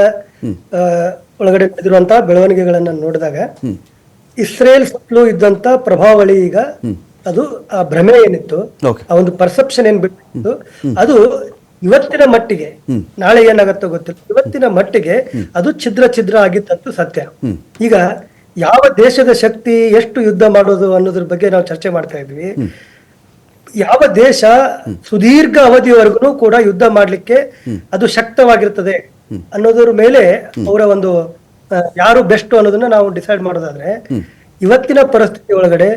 Speaker 4: ಒಳಗಡೆ ನಡೆದಿರುವಂತಹ ಬೆಳವಣಿಗೆಗಳನ್ನ ನೋಡಿದಾಗ ಇಸ್ರೇಲ್ ಸುತ್ತಲೂ ಇದ್ದಂತ ಪ್ರಭಾವಳಿ ಈಗ ಅದು ಆ ಭ್ರಮೆ ಏನಿತ್ತು, ಆ ಒಂದು ಪರ್ಸೆಪ್ಷನ್ ಏನ್ ಬಿಟ್ಟಿತ್ತು, ಅದು ಇವತ್ತಿನ ಮಟ್ಟಿಗೆ, ನಾಳೆ ಏನಾಗತ್ತೋ ಗೊತ್ತಿಲ್ಲ, ಇವತ್ತಿನ ಮಟ್ಟಿಗೆ ಅದು ಛಿದ್ರ ಆಗಿತ್ತಂತೂ ಸತ್ಯ. ಈಗ ಯಾವ ದೇಶದ ಶಕ್ತಿ ಎಷ್ಟು ಯುದ್ಧ ಮಾಡೋದು ಅನ್ನೋದ್ರ ಬಗ್ಗೆ ನಾವು ಚರ್ಚೆ ಮಾಡ್ತಾ ಇದ್ವಿ. ಯಾವ ದೇಶ ಸುದೀರ್ಘ ಅವಧಿಯವರೆಗೂ ಕೂಡ ಯುದ್ಧ ಮಾಡ್ಲಿಕ್ಕೆ ಅದು ಶಕ್ತವಾಗಿರ್ತದೆ ಅನ್ನೋದ್ರ ಮೇಲೆ ಅವರ ಒಂದು ಯಾರು ಬೆಸ್ಟ್ ಅನ್ನೋದನ್ನ ನಾವು ಡಿಸೈಡ್ ಮಾಡೋದಾದ್ರೆ, ಇವತ್ತಿನ ಪರಿಸ್ಥಿತಿ ಒಳಗಡೆ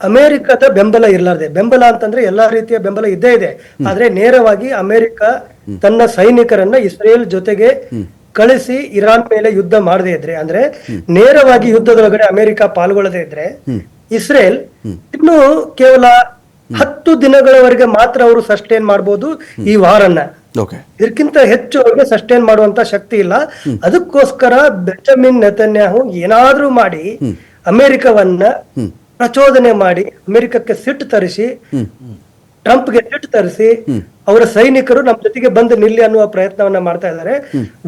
Speaker 4: ಅಮೆರಿಕದ ಬೆಂಬಲ ಇರ್ಲಾರ್ದೆ, ಬೆಂಬಲ ಅಂತಂದ್ರೆ ಎಲ್ಲಾ ರೀತಿಯ ಬೆಂಬಲ ಇದ್ದೇ ಇದೆ, ಆದ್ರೆ ನೇರವಾಗಿ ಅಮೆರಿಕ ತನ್ನ ಸೈನಿಕರನ್ನ ಇಸ್ರೇಲ್ ಜೊತೆಗೆ ಕಳಿಸಿ ಇರಾನ್ ಮೇಲೆ ಯುದ್ಧ ಮಾಡದೇ ಇದ್ರೆ, ಅಂದ್ರೆ ನೇರವಾಗಿ ಯುದ್ಧದೊಳಗಡೆ ಅಮೆರಿಕ ಪಾಲ್ಗೊಳ್ಳದೇ ಇದ್ರೆ, ಇಸ್ರೇಲ್ ಇನ್ನು ಕೇವಲ 10 ದಿನಗಳವರೆಗೆ ಮಾತ್ರ ಅವರು ಸಸ್ಟೈನ್ ಮಾಡಬಹುದು ಈ ವಾರನ್ನ. ಇದಕ್ಕಿಂತ ಹೆಚ್ಚು ಅವ್ರಿಗೆ ಸಸ್ಟೈನ್ ಮಾಡುವಂತ ಶಕ್ತಿ ಇಲ್ಲ. ಅದಕ್ಕೋಸ್ಕರ ಬೆಂಜಮಿನ್ ನೆತನ್ಯಾಹು ಏನಾದ್ರೂ ಮಾಡಿ ಅಮೆರಿಕವನ್ನ ಪ್ರಚೋದನೆ ಮಾಡಿ, ಅಮೆರಿಕಕ್ಕೆ ಸಿಟ್ಟು ತರಿಸಿ, ಟ್ರಂಪ್ಗೆ ಸಿಟ್ಟು ತರಿಸಿ, ಅವರ ಸೈನಿಕರು ನಮ್ಮ ಜೊತೆಗೆ ಬಂದು ನಿಲ್ಲಿ ಅನ್ನುವ ಪ್ರಯತ್ನವನ್ನ ಮಾಡ್ತಾ ಇದ್ದಾರೆ.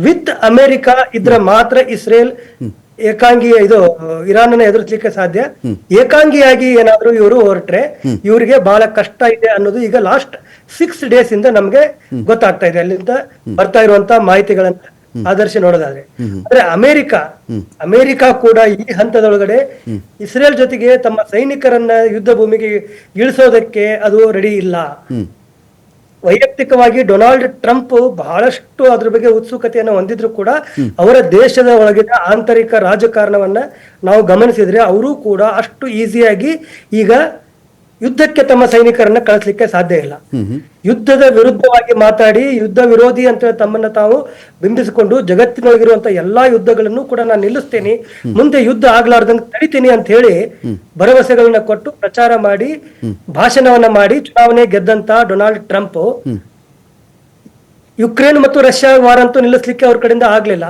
Speaker 4: ವಿತ್ ಅಮೆರಿಕ ಇದ್ರೆ ಮಾತ್ರ ಇಸ್ರೇಲ್ ಏಕಾಂಗಿ ಇದು ಇರಾನ್ ಎದುರಿಸಲಿಕ್ಕೆ ಸಾಧ್ಯ. ಏಕಾಂಗಿಯಾಗಿ ಏನಾದ್ರೂ ಇವರು ಹೊರಟ್ರೆ ಇವರಿಗೆ ಬಹಳ ಕಷ್ಟ ಇದೆ ಅನ್ನೋದು ಈಗ ಲಾಸ್ಟ್ 6 days ಇಂದ ನಮ್ಗೆ ಗೊತ್ತಾಗ್ತಾ ಇದೆ, ಅಲ್ಲಿಂದ ಬರ್ತಾ ಇರುವಂತ ಮಾಹಿತಿಗಳನ್ನ ಆಧರಿಸಿ ನೋಡೋದಾದ್ರೆ. ಆದ್ರೆ ಅಮೆರಿಕ ಕೂಡ ಈ ಹಂತದೊಳಗಡೆ ಇಸ್ರೇಲ್ ಜೊತೆಗೆ ತಮ್ಮ ಸೈನಿಕರನ್ನ ಯುದ್ಧ ಭೂಮಿಗೆ ಇಳಿಸೋದಕ್ಕೆ ಅದು ರೆಡಿ ಇಲ್ಲ. ವೈಯಕ್ತಿಕವಾಗಿ ಡೊನಾಲ್ಡ್ ಟ್ರಂಪ್ ಬಹಳಷ್ಟು ಅದ್ರ ಬಗ್ಗೆ ಉತ್ಸುಕತೆಯನ್ನು ಹೊಂದಿದ್ರು ಕೂಡ ಅವರ ದೇಶದ ಒಳಗಿನ ಆಂತರಿಕ ರಾಜಕಾರಣವನ್ನ ನಾವು ಗಮನಿಸಿದ್ರೆ ಅವರು ಕೂಡ ಅಷ್ಟು ಈಸಿಯಾಗಿ ಈಗ ಯುದ್ಧಕ್ಕೆ ತಮ್ಮ ಸೈನಿಕರನ್ನ ಕಳಿಸ್ಲಿಕ್ಕೆ ಸಾಧ್ಯ ಇಲ್ಲ. ಯುದ್ಧದ ವಿರುದ್ಧವಾಗಿ ಮಾತಾಡಿ ಯುದ್ಧ ವಿರೋಧಿ ಅಂತ ತಮ್ಮನ್ನ ತಾವು ಬಿಂಬಿಸಿಕೊಂಡು ಜಗತ್ತಿನೊಳಗಿರುವಂತ ಎಲ್ಲಾ ಯುದ್ಧಗಳನ್ನು ಕೂಡ ನಾನು ನಿಲ್ಲಿಸ್ತೇನೆ, ಮುಂದೆ ಯುದ್ಧ ಆಗ್ಲಾರ್ದಂಗೆ ತಡಿತೀನಿ ಅಂತ ಹೇಳಿ ಭರವಸೆಗಳನ್ನ ಕೊಟ್ಟು ಪ್ರಚಾರ ಮಾಡಿ ಭಾಷಣವನ್ನ ಮಾಡಿ ಚುನಾವಣೆ ಗೆದ್ದಂತ ಡೊನಾಲ್ಡ್ ಟ್ರಂಪ್ ಯುಕ್ರೇನ್ ಮತ್ತು ರಷ್ಯಾ ವಾರ ಅಂತೂ ನಿಲ್ಲಿಸ್ಲಿಕ್ಕೆ ಅವ್ರ ಕಡೆಯಿಂದ ಆಗ್ಲಿಲ್ಲ.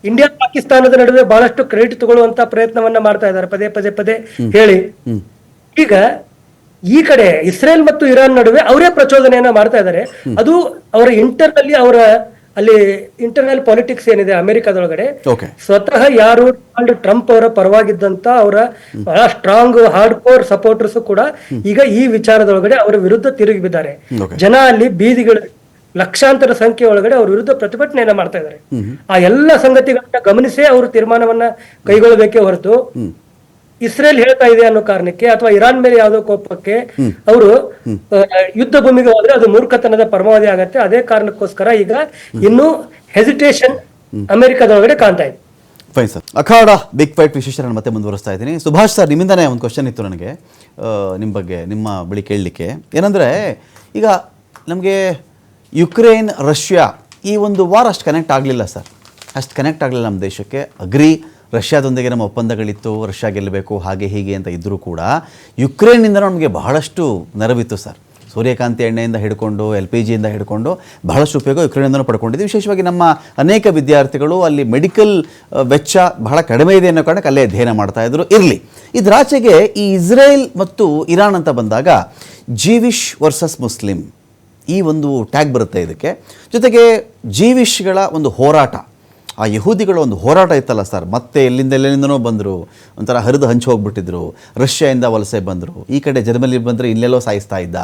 Speaker 4: ಇಂಡಿಯಾ ಪಾಕಿಸ್ತಾನದ ನಡುವೆ ಬಹಳಷ್ಟು ಕ್ರೆಡಿಟ್ ತಗೊಳ್ಳುವಂತ ಪ್ರಯತ್ನವನ್ನ ಮಾಡ್ತಾ ಇದ್ದಾರೆ ಪದೇ ಹೇಳಿ. ಈಗ ಈ ಕಡೆ ಇಸ್ರೇಲ್ ಮತ್ತು ಇರಾನ್ ನಡುವೆ ಅವರೇ ಪ್ರಚೋದನೆಯನ್ನ ಮಾಡ್ತಾ ಇದ್ದಾರೆ. ಅದು ಅವರ ಅಲ್ಲಿ ಇಂಟರ್ನಲ್ ಪಾಲಿಟಿಕ್ಸ್ ಏನಿದೆ ಅಮೆರಿಕದೊಳಗಡೆ, ಸ್ವತಃ ಯಾರು ಡೊನಾಲ್ಡ್ ಟ್ರಂಪ್ ಅವರ ಪರವಾಗಿದ್ದಂತ ಅವರ ಬಹಳ ಸ್ಟ್ರಾಂಗ್ ಹಾರ್ಡ್ ಕೋರ್ ಸಪೋರ್ಟರ್ಸ್ ಕೂಡ ಈಗ ಈ ವಿಚಾರದೊಳಗಡೆ ಅವರ ವಿರುದ್ಧ ತಿರುಗಿ ಬಿದ್ದಾರೆ. ಜನ ಅಲ್ಲಿ ಬೀದಿಗಳು ಲಕ್ಷಾಂತರ ಸಂಖ್ಯೆ ಒಳಗಡೆ ಅವ್ರ ವಿರುದ್ಧ ಪ್ರತಿಭಟನೆಯನ್ನ ಮಾಡ್ತಾ ಇದ್ದಾರೆ. ಆ ಎಲ್ಲ ಸಂಗತಿಗಳನ್ನ ಗಮನಿಸೇ ಅವರು ತೀರ್ಮಾನವನ್ನ ಕೈಗೊಳ್ಳಬೇಕೇ ಹೊರತು ಇಸ್ರೇಲ್ ಹೇಳ್ತಾ ಇದೆ ಅನ್ನೋ ಕಾರಣಕ್ಕೆ ಅಥವಾ ಇರಾನ್ ಮೇಲೆ ಯಾವುದೋ ಕೋಪಕ್ಕೆ ಅವರು ಯುದ್ಧ ಭೂಮಿಗೆ ಹೋದ್ರೆ ಅದು ಮೂರ್ಖತನದ ಪರಮಾವಧಿ ಆಗತ್ತೆ. ಅದೇ ಕಾರಣಕ್ಕೋಸ್ಕರ ಈಗ ಇನ್ನು ಹೆಸಿಟೇಷನ್ ಅಮೆರಿಕದೊಳಗಡೆ ಕಾಣ್ತಾ ಇದೆ.
Speaker 1: ಫೈನ್ ಸರ್, ಅಖಾಡ ಬಿಗ್ ಫೈಟ್ ವಿಶೇಷ ನಾನು ಮತ್ತೆ ಮುಂದುವರಿಸ್ತಾ ಇದ್ದೀನಿ. ಸುಭಾಷ್ ಸರ್, ನಿಮ್ಮಿಂದನೇ ಒಂದು ಕ್ವಶನ್ ಇತ್ತು ನನಗೆ ನಿಮ್ಮ ಬಗ್ಗೆ, ನಿಮ್ಮ ಬಳಿ ಕೇಳಲಿಕ್ಕೆ. ಏನಂದರೆ ಈಗ ನಮಗೆ ಯುಕ್ರೇನ್ ರಷ್ಯಾ ಈ ಒಂದು ವಾರ ಅಷ್ಟು ಕನೆಕ್ಟ್ ಆಗಲಿಲ್ಲ ಸರ್, ಅಷ್ಟು ಕನೆಕ್ಟ್ ಆಗಲಿಲ್ಲ ನಮ್ಮ ದೇಶಕ್ಕೆ. ಅಗ್ರಿ ರಷ್ಯಾದೊಂದಿಗೆ ನಮ್ಮ ಒಪ್ಪಂದಗಳಿತ್ತು, ರಷ್ಯಾ ಗೆಲ್ಲಬೇಕು ಹಾಗೆ ಹೀಗೆ ಅಂತ ಇದ್ದರೂ ಕೂಡ ಯುಕ್ರೇನ್ನಿಂದ ನಮಗೆ ಬಹಳಷ್ಟು ನೆರವಿತ್ತು ಸರ್. ಸೂರ್ಯಕಾಂತಿ ಎಣ್ಣೆಯಿಂದ ಹಿಡ್ಕೊಂಡು LPGಯಿಂದ ಹಿಡ್ಕೊಂಡು ಬಹಳಷ್ಟು ಉಪಯೋಗ ಯುಕ್ರೇನಿಂದನೂ ಪಡ್ಕೊಂಡಿದ್ವಿ. ವಿಶೇಷವಾಗಿ ನಮ್ಮ ಅನೇಕ ವಿದ್ಯಾರ್ಥಿಗಳು ಅಲ್ಲಿ ಮೆಡಿಕಲ್ ವೆಚ್ಚ ಬಹಳ ಕಡಿಮೆ ಇದೆ ಅನ್ನೋ ಕಾರಣಕ್ಕೆ ಅಲ್ಲೇ ಅಧ್ಯಯನ ಮಾಡ್ತಾಯಿದ್ರು. ಇರಲಿ, ಇದರಾಚೆಗೆ ಈ ಇಸ್ರೇಲ್ ಮತ್ತು ಇರಾನ್ ಅಂತ ಬಂದಾಗ ಜೀವಿಶ್ ವರ್ಸಸ್ ಮುಸ್ಲಿಂ ಈ ಒಂದು ಟ್ಯಾಗ್ ಬರುತ್ತೆ ಇದಕ್ಕೆ. ಜೊತೆಗೆ ಜೀವಿಶ್ಗಳ ಒಂದು ಹೋರಾಟ, ಆ ಯಹೂದಿಗಳ ಒಂದು ಹೋರಾಟ ಇತ್ತಲ್ಲ ಸರ್, ಮತ್ತೆ ಎಲ್ಲಿಂದನೋ ಬಂದರು, ಒಂಥರ ಹರಿದು ಹಂಚಿ ಹೋಗ್ಬಿಟ್ಟಿದ್ರು. ರಷ್ಯಾದಿಂದ ವಲಸೆ ಬಂದರು, ಈ ಕಡೆ ಜರ್ಮನಿ ಬಂದರೆ ಇಲ್ಲೆಲ್ಲೋ ಸಾಯಿಸ್ತಾ ಇದ್ದ,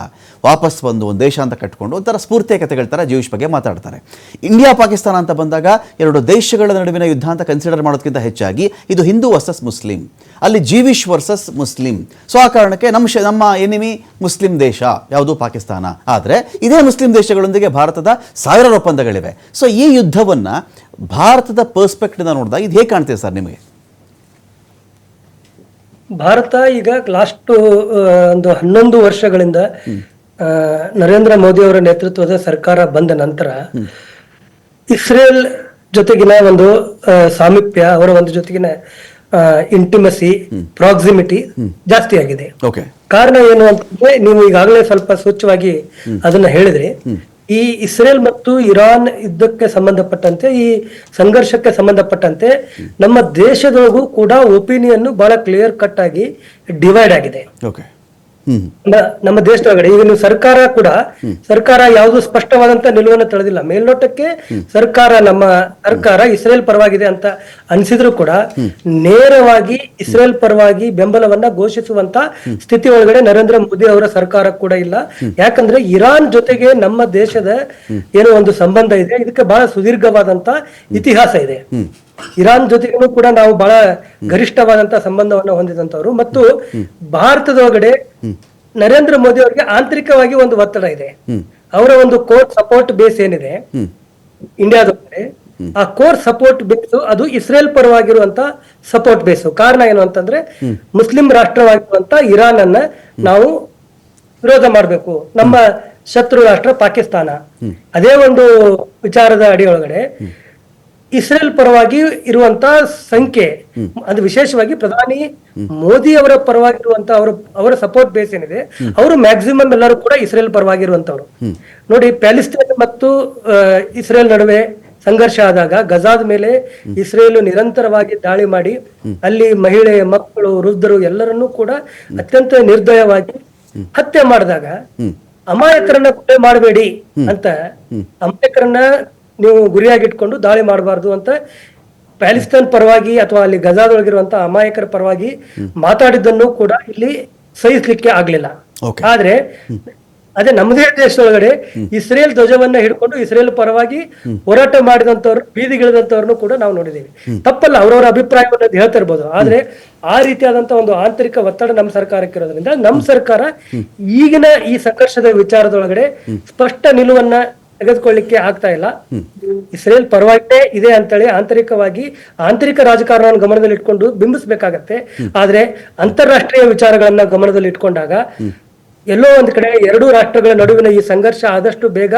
Speaker 1: ವಾಪಸ್ ಬಂದು ಒಂದು ದೇಶ ಅಂತ ಕಟ್ಕೊಂಡು ಒಂಥರ ಸ್ಫೂರ್ತಿಯ ಕಥೆಗಳ ಥರ ಜೀವಿಶ್ ಬಗ್ಗೆ ಮಾತಾಡ್ತಾರೆ. ಇಂಡಿಯಾ ಪಾಕಿಸ್ತಾನ ಅಂತ ಬಂದಾಗ ಎರಡು ದೇಶಗಳ ನಡುವಿನ ಯುದ್ಧ ಅಂತ ಕನ್ಸಿಡರ್ ಮಾಡೋದಕ್ಕಿಂತ ಹೆಚ್ಚಾಗಿ ಇದು ಹಿಂದೂ ವರ್ಸಸ್ ಮುಸ್ಲಿಂ, ಅಲ್ಲಿ ಜೀವಿಶ್ ವರ್ಸಸ್ ಮುಸ್ಲಿಂ. ಸೊ ಆ ಕಾರಣಕ್ಕೆ ನಮ್ಮ ಎನಿಮಿ ಮುಸ್ಲಿಂ ದೇಶ ಯಾವುದು ಪಾಕಿಸ್ತಾನ. ಆದರೆ ಇದೇ ಮುಸ್ಲಿಂ ದೇಶಗಳೊಂದಿಗೆ ಭಾರತದ ಸಾವಿರಾರು ಒಪ್ಪಂದಗಳಿವೆ. ಸೊ ಈ ಯುದ್ಧವನ್ನು ಭಾರತದ ಪರ್ಸ್ಪೆಕ್ಟಿವ್ ನೋಡಿದಾಗ ಇದು ಹೇಗೆ ಕಾಣ್ತೀವಿ ಸರ್ ನಿಮಗೆ?
Speaker 4: ಭಾರತ ಈಗ ಲಾಸ್ಟ್ ಒಂದು 11 ವರ್ಷಗಳಿಂದ ನರೇಂದ್ರ ಮೋದಿ ಅವರ ನೇತೃತ್ವದ ಸರ್ಕಾರ ಬಂದ ನಂತರ ಇಸ್ರೇಲ್ ಜೊತೆಗಿನ ಒಂದು ಸಾಮೀಪ್ಯ, ಅವರ ಒಂದು ಜೊತೆಗಿನ ಇಂಟಿಮಸಿ, ಪ್ರಾಕ್ಸಿಮಿಟಿ ಜಾಸ್ತಿ ಆಗಿದೆ. ಕಾರಣ ಏನು ಅಂತಂದ್ರೆ ನೀವು ಈಗಾಗಲೇ ಸ್ವಲ್ಪ ಸೂಚ್ಯವಾಗಿ ಅದನ್ನ ಹೇಳಿದ್ರಿ. ಈ ಇಸ್ರೇಲ್ ಮತ್ತು ಇರಾನ್ ಯುದ್ಧಕ್ಕೆ ಸಂಬಂಧಪಟ್ಟಂತೆ, ಈ ಸಂಘರ್ಷಕ್ಕೆ ಸಂಬಂಧಪಟ್ಟಂತೆ ನಮ್ಮ ದೇಶದೊಳಗೂ ಕೂಡ ಒಪಿನಿಯನ್ ಬಹಳ ಕ್ಲಿಯರ್ ಕಟ್ ಆಗಿ ಡಿವೈಡ್ ಆಗಿದೆ. ನಮ್ಮ ದೇಶದೊಳಗಡೆ ಈಗ ನೀವು ಸರ್ಕಾರ ಯಾವುದು ಸ್ಪಷ್ಟವಾದಂತ ನಿಲುವನ್ನು ತಳೆದಿಲ್ಲ. ಮೇಲ್ನೋಟಕ್ಕೆ ನಮ್ಮ ಸರ್ಕಾರ ಇಸ್ರೇಲ್ ಪರವಾಗಿದೆ ಅಂತ ಅನ್ಸಿದ್ರು ಕೂಡ ನೇರವಾಗಿ ಇಸ್ರೇಲ್ ಪರವಾಗಿ ಬೆಂಬಲವನ್ನ ಘೋಷಿಸುವಂತ ಸ್ಥಿತಿ ಒಳಗಡೆ ನರೇಂದ್ರ ಮೋದಿ ಅವರ ಸರ್ಕಾರ ಕೂಡ ಇಲ್ಲ. ಯಾಕಂದ್ರೆ ಇರಾನ್ ಜೊತೆಗೆ ನಮ್ಮ ದೇಶದ ಏನೋ ಒಂದು ಸಂಬಂಧ ಇದೆ, ಇದಕ್ಕೆ ಬಹಳ ಸುದೀರ್ಘವಾದಂತ ಇತಿಹಾಸ ಇದೆ. ಇರಾನ್ ಜೊತೆಗೂ ಕೂಡ ನಾವು ಬಹಳ ಗರಿಷ್ಠವಾದಂತ ಸಂಬಂಧವನ್ನ ಹೊಂದಿದಂತವ್ರು. ಮತ್ತು ಭಾರತದೊಳಗಡೆ ನರೇಂದ್ರ ಮೋದಿ ಅವರಿಗೆ ಆಂತರಿಕವಾಗಿ ಒಂದು ಒತ್ತಡ ಇದೆ. ಅವರ ಒಂದು ಕೋರ್ ಸಪೋರ್ಟ್ ಬೇಸ್ ಏನಿದೆ ಇಂಡಿಯಾದೊಳಗಡೆ, ಆ ಕೋರ್ ಸಪೋರ್ಟ್ ಬೇಸ್ ಅದು ಇಸ್ರೇಲ್ ಪರವಾಗಿರುವಂತ ಸಪೋರ್ಟ್ ಬೇಸ್. ಕಾರಣ ಏನು ಅಂತಂದ್ರೆ ಮುಸ್ಲಿಂ ರಾಷ್ಟ್ರವಾಗಿರುವಂತ ಇರಾನ್ ಅನ್ನ ನಾವು ವಿರೋಧ ಮಾಡಬೇಕು, ನಮ್ಮ ಶತ್ರು ರಾಷ್ಟ್ರ ಪಾಕಿಸ್ತಾನ. ಅದೇ ಒಂದು ವಿಚಾರದ ಅಡಿಯೊಳಗಡೆ ಇಸ್ರೇಲ್ ಪರವಾಗಿ ಇರುವಂತ ಸಂಖ್ಯೆ, ಅದು ವಿಶೇಷವಾಗಿ ಪ್ರಧಾನಿ ಮೋದಿ ಅವರ ಪರವಾಗಿರುವಂತ ಅವರ ಸಪೋರ್ಟ್ ಬೇಸ್ ಏನಿದೆ, ಅವರು ಮ್ಯಾಕ್ಸಿಮಮ್ ಎಲ್ಲರೂ ಕೂಡ ಇಸ್ರೇಲ್ ಪರವಾಗಿರುವಂತವ್ರು. ನೋಡಿ, ಪ್ಯಾಲೆಸ್ತೈನ್ ಮತ್ತು ಇಸ್ರೇಲ್ ನಡುವೆ ಸಂಘರ್ಷ ಆದಾಗ ಗಜಾದ ಮೇಲೆ ಇಸ್ರೇಲ್ ನಿರಂತರವಾಗಿ ದಾಳಿ ಮಾಡಿ ಅಲ್ಲಿ ಮಹಿಳೆ, ಮಕ್ಕಳು, ವೃದ್ಧರು ಎಲ್ಲರನ್ನೂ ಕೂಡ ಅತ್ಯಂತ ನಿರ್ದಯವಾಗಿ ಹತ್ಯೆ ಮಾಡಿದಾಗ ಅಮಾಯಕರನ್ನ ಕೊಲೆ ಮಾಡಬೇಡಿ ಅಂತ, ಅಮಾಯಕರನ್ನ ನೀವು ಗುರಿಯಾಗಿಟ್ಕೊಂಡು ದಾಳಿ ಮಾಡಬಾರ್ದು ಅಂತ ಪ್ಯಾಲಿಸ್ತಾನ್ ಪರವಾಗಿ ಅಥವಾ ಅಲ್ಲಿ ಗಜಾದೊಳಗಿರುವಂತಹ ಅಮಾಯಕರ ಪರವಾಗಿ ಮಾತಾಡಿದ್ದನ್ನು ಕೂಡ ಇಲ್ಲಿ ಸಹಿಸ್ಲಿಕ್ಕೆ ಆಗ್ಲಿಲ್ಲ.
Speaker 1: Okay.
Speaker 4: ಆದ್ರೆ ಅದೇ ನಮ್ಮದೇ ದೇಶದೊಳಗಡೆ ಇಸ್ರೇಲ್ ಧ್ವಜವನ್ನ ಹಿಡ್ಕೊಂಡು ಇಸ್ರೇಲ್ ಪರವಾಗಿ ಹೋರಾಟ ಮಾಡಿದಂತವ್ರು ಬೀದಿಗಿಳಿದಂತವ್ರನ್ನು ಕೂಡ ನಾವು ನೋಡಿದ್ದೀವಿ. ತಪ್ಪಲ್ಲ, ಅವರವರ ಅಭಿಪ್ರಾಯವನ್ನ ಹೇಳ್ತಾ ಇರ್ಬೋದು. ಆದ್ರೆ ಆ ರೀತಿಯಾದಂತ ಒಂದು ಆಂತರಿಕ ಒತ್ತಡ ನಮ್ಮ ಸರ್ಕಾರಕ್ಕೆ ಇರೋದ್ರಿಂದ ನಮ್ಮ ಸರ್ಕಾರ ಈಗಿನ ಈ ಸಂಘರ್ಷದ ವಿಚಾರದೊಳಗಡೆ ಸ್ಪಷ್ಟ ನಿಲುವನ್ನ ತೆಗೆದುಕೊಳ್ಳಿಕ್ಕೆ ಆಗ್ತಾ ಇಲ್ಲ. ಇಸ್ರೇಲ್ ಪರವಾಗೇ ಇದೆ ಅಂತೇಳಿ ಆಂತರಿಕ ರಾಜಕಾರಣವನ್ನು ಗಮನದಲ್ಲಿ ಇಟ್ಕೊಂಡು ಬಿಂಬಿಸಬೇಕಾಗತ್ತೆ. ಆದ್ರೆ ಅಂತಾರಾಷ್ಟ್ರೀಯ ವಿಚಾರಗಳನ್ನ ಗಮನದಲ್ಲಿ ಇಟ್ಕೊಂಡಾಗ ಎಲ್ಲೋ ಒಂದ್ ಕಡೆ ಎರಡೂ ರಾಷ್ಟ್ರಗಳ ನಡುವಿನ ಈ ಸಂಘರ್ಷ ಆದಷ್ಟು ಬೇಗ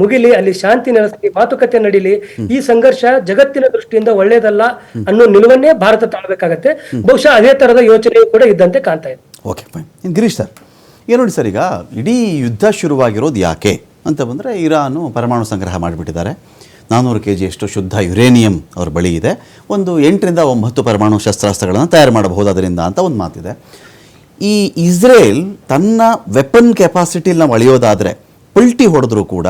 Speaker 4: ಮುಗಿಲಿ, ಅಲ್ಲಿ ಶಾಂತಿ ನೆಲೆಸಲಿ, ಮಾತುಕತೆ ನಡೀಲಿ. ಈ ಸಂಘರ್ಷ ಜಗತ್ತಿನ ದೃಷ್ಟಿಯಿಂದ ಒಳ್ಳೇದಲ್ಲ ಅನ್ನೋ ನಿಲುವನ್ನೇ ಭಾರತ ತಾಳ್ಬೇಕಾಗತ್ತೆ. ಬಹುಶಃ ಅದೇ ತರದ ಯೋಚನೆಯು ಕೂಡ ಇದ್ದಂತೆ ಕಾಣ್ತಾ ಇದೆ.
Speaker 1: Okay fine. ಇನ್ನು ಗಿರೀಶ್ ಸರ್, ಏನು ನೋಡಿ ಸರ್, ಈಗ ಇಡೀ ಯುದ್ಧ ಶುರುವಾಗಿರೋದು ಯಾಕೆ ಅಂತ ಬಂದರೆ, ಇರಾನು ಪರಮಾಣು ಸಂಗ್ರಹ ಮಾಡಿಬಿಟ್ಟಿದ್ದಾರೆ. 400 kg ಅಷ್ಟು ಶುದ್ಧ ಯುರೇನಿಯಂ ಅವ್ರ ಬಳಿ ಇದೆ. ಒಂದು 8 ರಿಂದ 9 ಪರಮಾಣು ಶಸ್ತ್ರಾಸ್ತ್ರಗಳನ್ನು ತಯಾರು ಮಾಡಬಹುದು ಅದರಿಂದ ಅಂತ ಒಂದು ಮಾತಿದೆ. ಈ ಇಸ್ರೇಲ್ ತನ್ನ ವೆಪನ್ ಕೆಪಾಸಿಟಿಲಿ ನಾವು ಅಳೆಯೋದಾದರೆ ಪಲ್ಟಿ ಹೊಡೆದ್ರೂ ಕೂಡ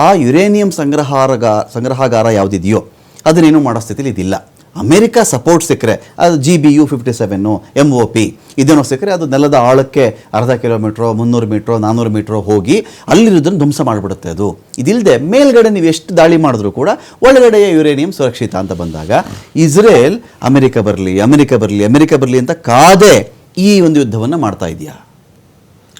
Speaker 1: ಆ ಯುರೇನಿಯಂ ಸಂಗ್ರಹಾಗಾರ ಯಾವುದಿದೆಯೋ ಅದನ್ನೇನು ಮಾಡೋ ಸ್ಥಿತಿಲಿ ಇದಿಲ್ಲ. ಅಮೇರಿಕಾ ಸಪೋರ್ಟ್ ಸಿಕ್ಕರೆ ಅದು GBU-57 MOP ಇದೇನೋ ಸಿಕ್ಕರೆ ಅದು ನೆಲದ ಆಳಕ್ಕೆ 1/2 ಕಿಲೋಮೀಟ್ರೋ 300 ಮೀಟ್ರೋ 400 ಮೀಟ್ರೋ ಹೋಗಿ ಅಲ್ಲಿರೋದನ್ನು ಧ್ವಂಸ ಮಾಡಿಬಿಡುತ್ತೆ. ಅದು ಇದಿಲ್ಲದೆ ಮೇಲ್ಗಡೆ ನೀವು ಎಷ್ಟು ದಾಳಿ ಮಾಡಿದ್ರೂ ಕೂಡ ಒಳಗಡೆಯ ಯುರೇನಿಯಂ ಸುರಕ್ಷಿತ ಅಂತ ಬಂದಾಗ ಇಸ್ರೇಲ್ ಅಮೆರಿಕ ಬರಲಿ ಅಂತ ಕಾದೆ ಈ ಒಂದು ಯುದ್ಧವನ್ನು ಮಾಡ್ತಾ ಇದೆಯಾ?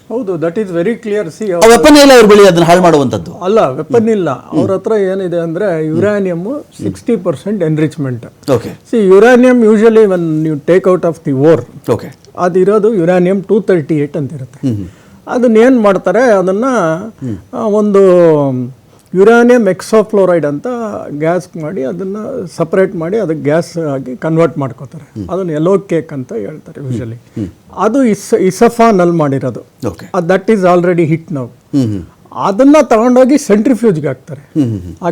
Speaker 3: ಹೌದು, that is very clear. C,
Speaker 1: weapon ಇಲ್ಲ ಅವ್ರ ಬಳಿ, ಅದನ್ನ ಹಾಳು ಮಾಡುವಂಥದ್ದು
Speaker 3: ಅಲ್ಲ, ವೆಪನ್ ಇಲ್ಲ ಅವ್ರ ಹತ್ರ. ಏನಿದೆ ಅಂದ್ರೆ uranium 60% enrichment.
Speaker 1: Okay.
Speaker 3: See, uranium usually when you take out of the ore,
Speaker 1: okay,
Speaker 3: ಅದಿರೋದು ಯುರೇನಿಯಂ 238 ಅಂತ ಇರುತ್ತೆ. ಅದನ್ನ ಏನು ಮಾಡ್ತಾರೆ, ಅದನ್ನ ಒಂದು ಯುರೇನಿಯಂ ಎಕ್ಸೋಫ್ಲೋರೈಡ್ ಅಂತ ಗ್ಯಾಸ್ ಮಾಡಿ ಅದನ್ನು ಸಪ್ರೇಟ್ ಮಾಡಿ ಅದಕ್ಕೆ ಗ್ಯಾಸ್ ಆಗಿ ಕನ್ವರ್ಟ್ ಮಾಡ್ಕೋತಾರೆ. ಅದನ್ನು ಯೆಲ್ಲೋ ಕೇಕ್ ಅಂತ ಹೇಳ್ತಾರೆ ಯೂಶಲಿ. ಅದು ಇಸಫಾನಲ್ಲಿ ಮಾಡಿರೋದು. ದಟ್ ಈಸ್ ಆಲ್ರೆಡಿ ಹಿಟ್ ನಾವು. ಅದನ್ನ ತಗೊಂಡೋಗಿ ಸೆಂಟ್ರಿಫ್ಯೂಜ್ಗೆ ಹಾಕ್ತಾರೆ. ಆ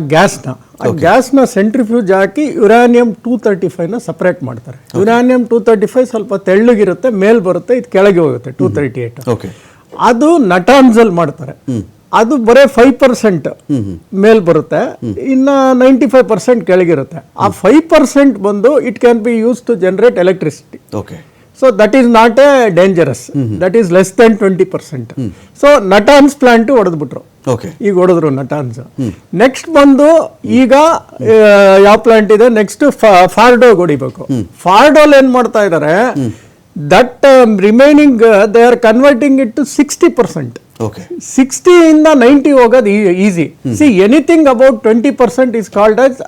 Speaker 3: ಗ್ಯಾಸ್ನ ಸೆಂಟ್ರಿಫ್ಯೂಜ್ ಹಾಕಿ ಯುರೇನಿಯಂ 235ನ ಸಪ್ರೇಟ್ ಮಾಡ್ತಾರೆ. ಯುರೇನಿಯಂ 235 ಸ್ವಲ್ಪ ತೆಳ್ಳಗಿರುತ್ತೆ, ಮೇಲ್ ಬರುತ್ತೆ, ಇದು ಕೆಳಗೆ ಹೋಗುತ್ತೆ 238. ಅದು ನಟಾನ್ಸಲ್ ಮಾಡ್ತಾರೆ. ಅದು ಬರೀ 5% ಮೇಲ್ ಬರುತ್ತೆ, ಇನ್ನ 95% ಕೆಳಗಿರುತ್ತೆ. ಆ 5% ಬಂದು it can be use to generate electricity. So that is not a dangerous. That is less than 20%. ಸೊ ನಟಾನ್ಸ್ ಪ್ಲಾಂಟ್ ಹೊಡೆದ್ಬಿಟ್ರು. ಈಗ ಹೊಡೆದ್ರು ನಟಾನ್ಸ್. ನೆಕ್ಸ್ಟ್ ಬಂದು ಈಗ ಯಾವ ಪ್ಲಾಂಟ್ ಇದೆ, ನೆಕ್ಸ್ಟ್ ಫಾರ್ಡೋಗ್ ಹೊಡಿಬೇಕು. ಫಾರ್ಡೋಲ್ ಏನ್ ಮಾಡ್ತಾ ಇದಾರೆ, that remaining they are converting it to 60%. 60 ಇಂದ 90 ಹೋಗೋದು easy. See, anything about 20% is called as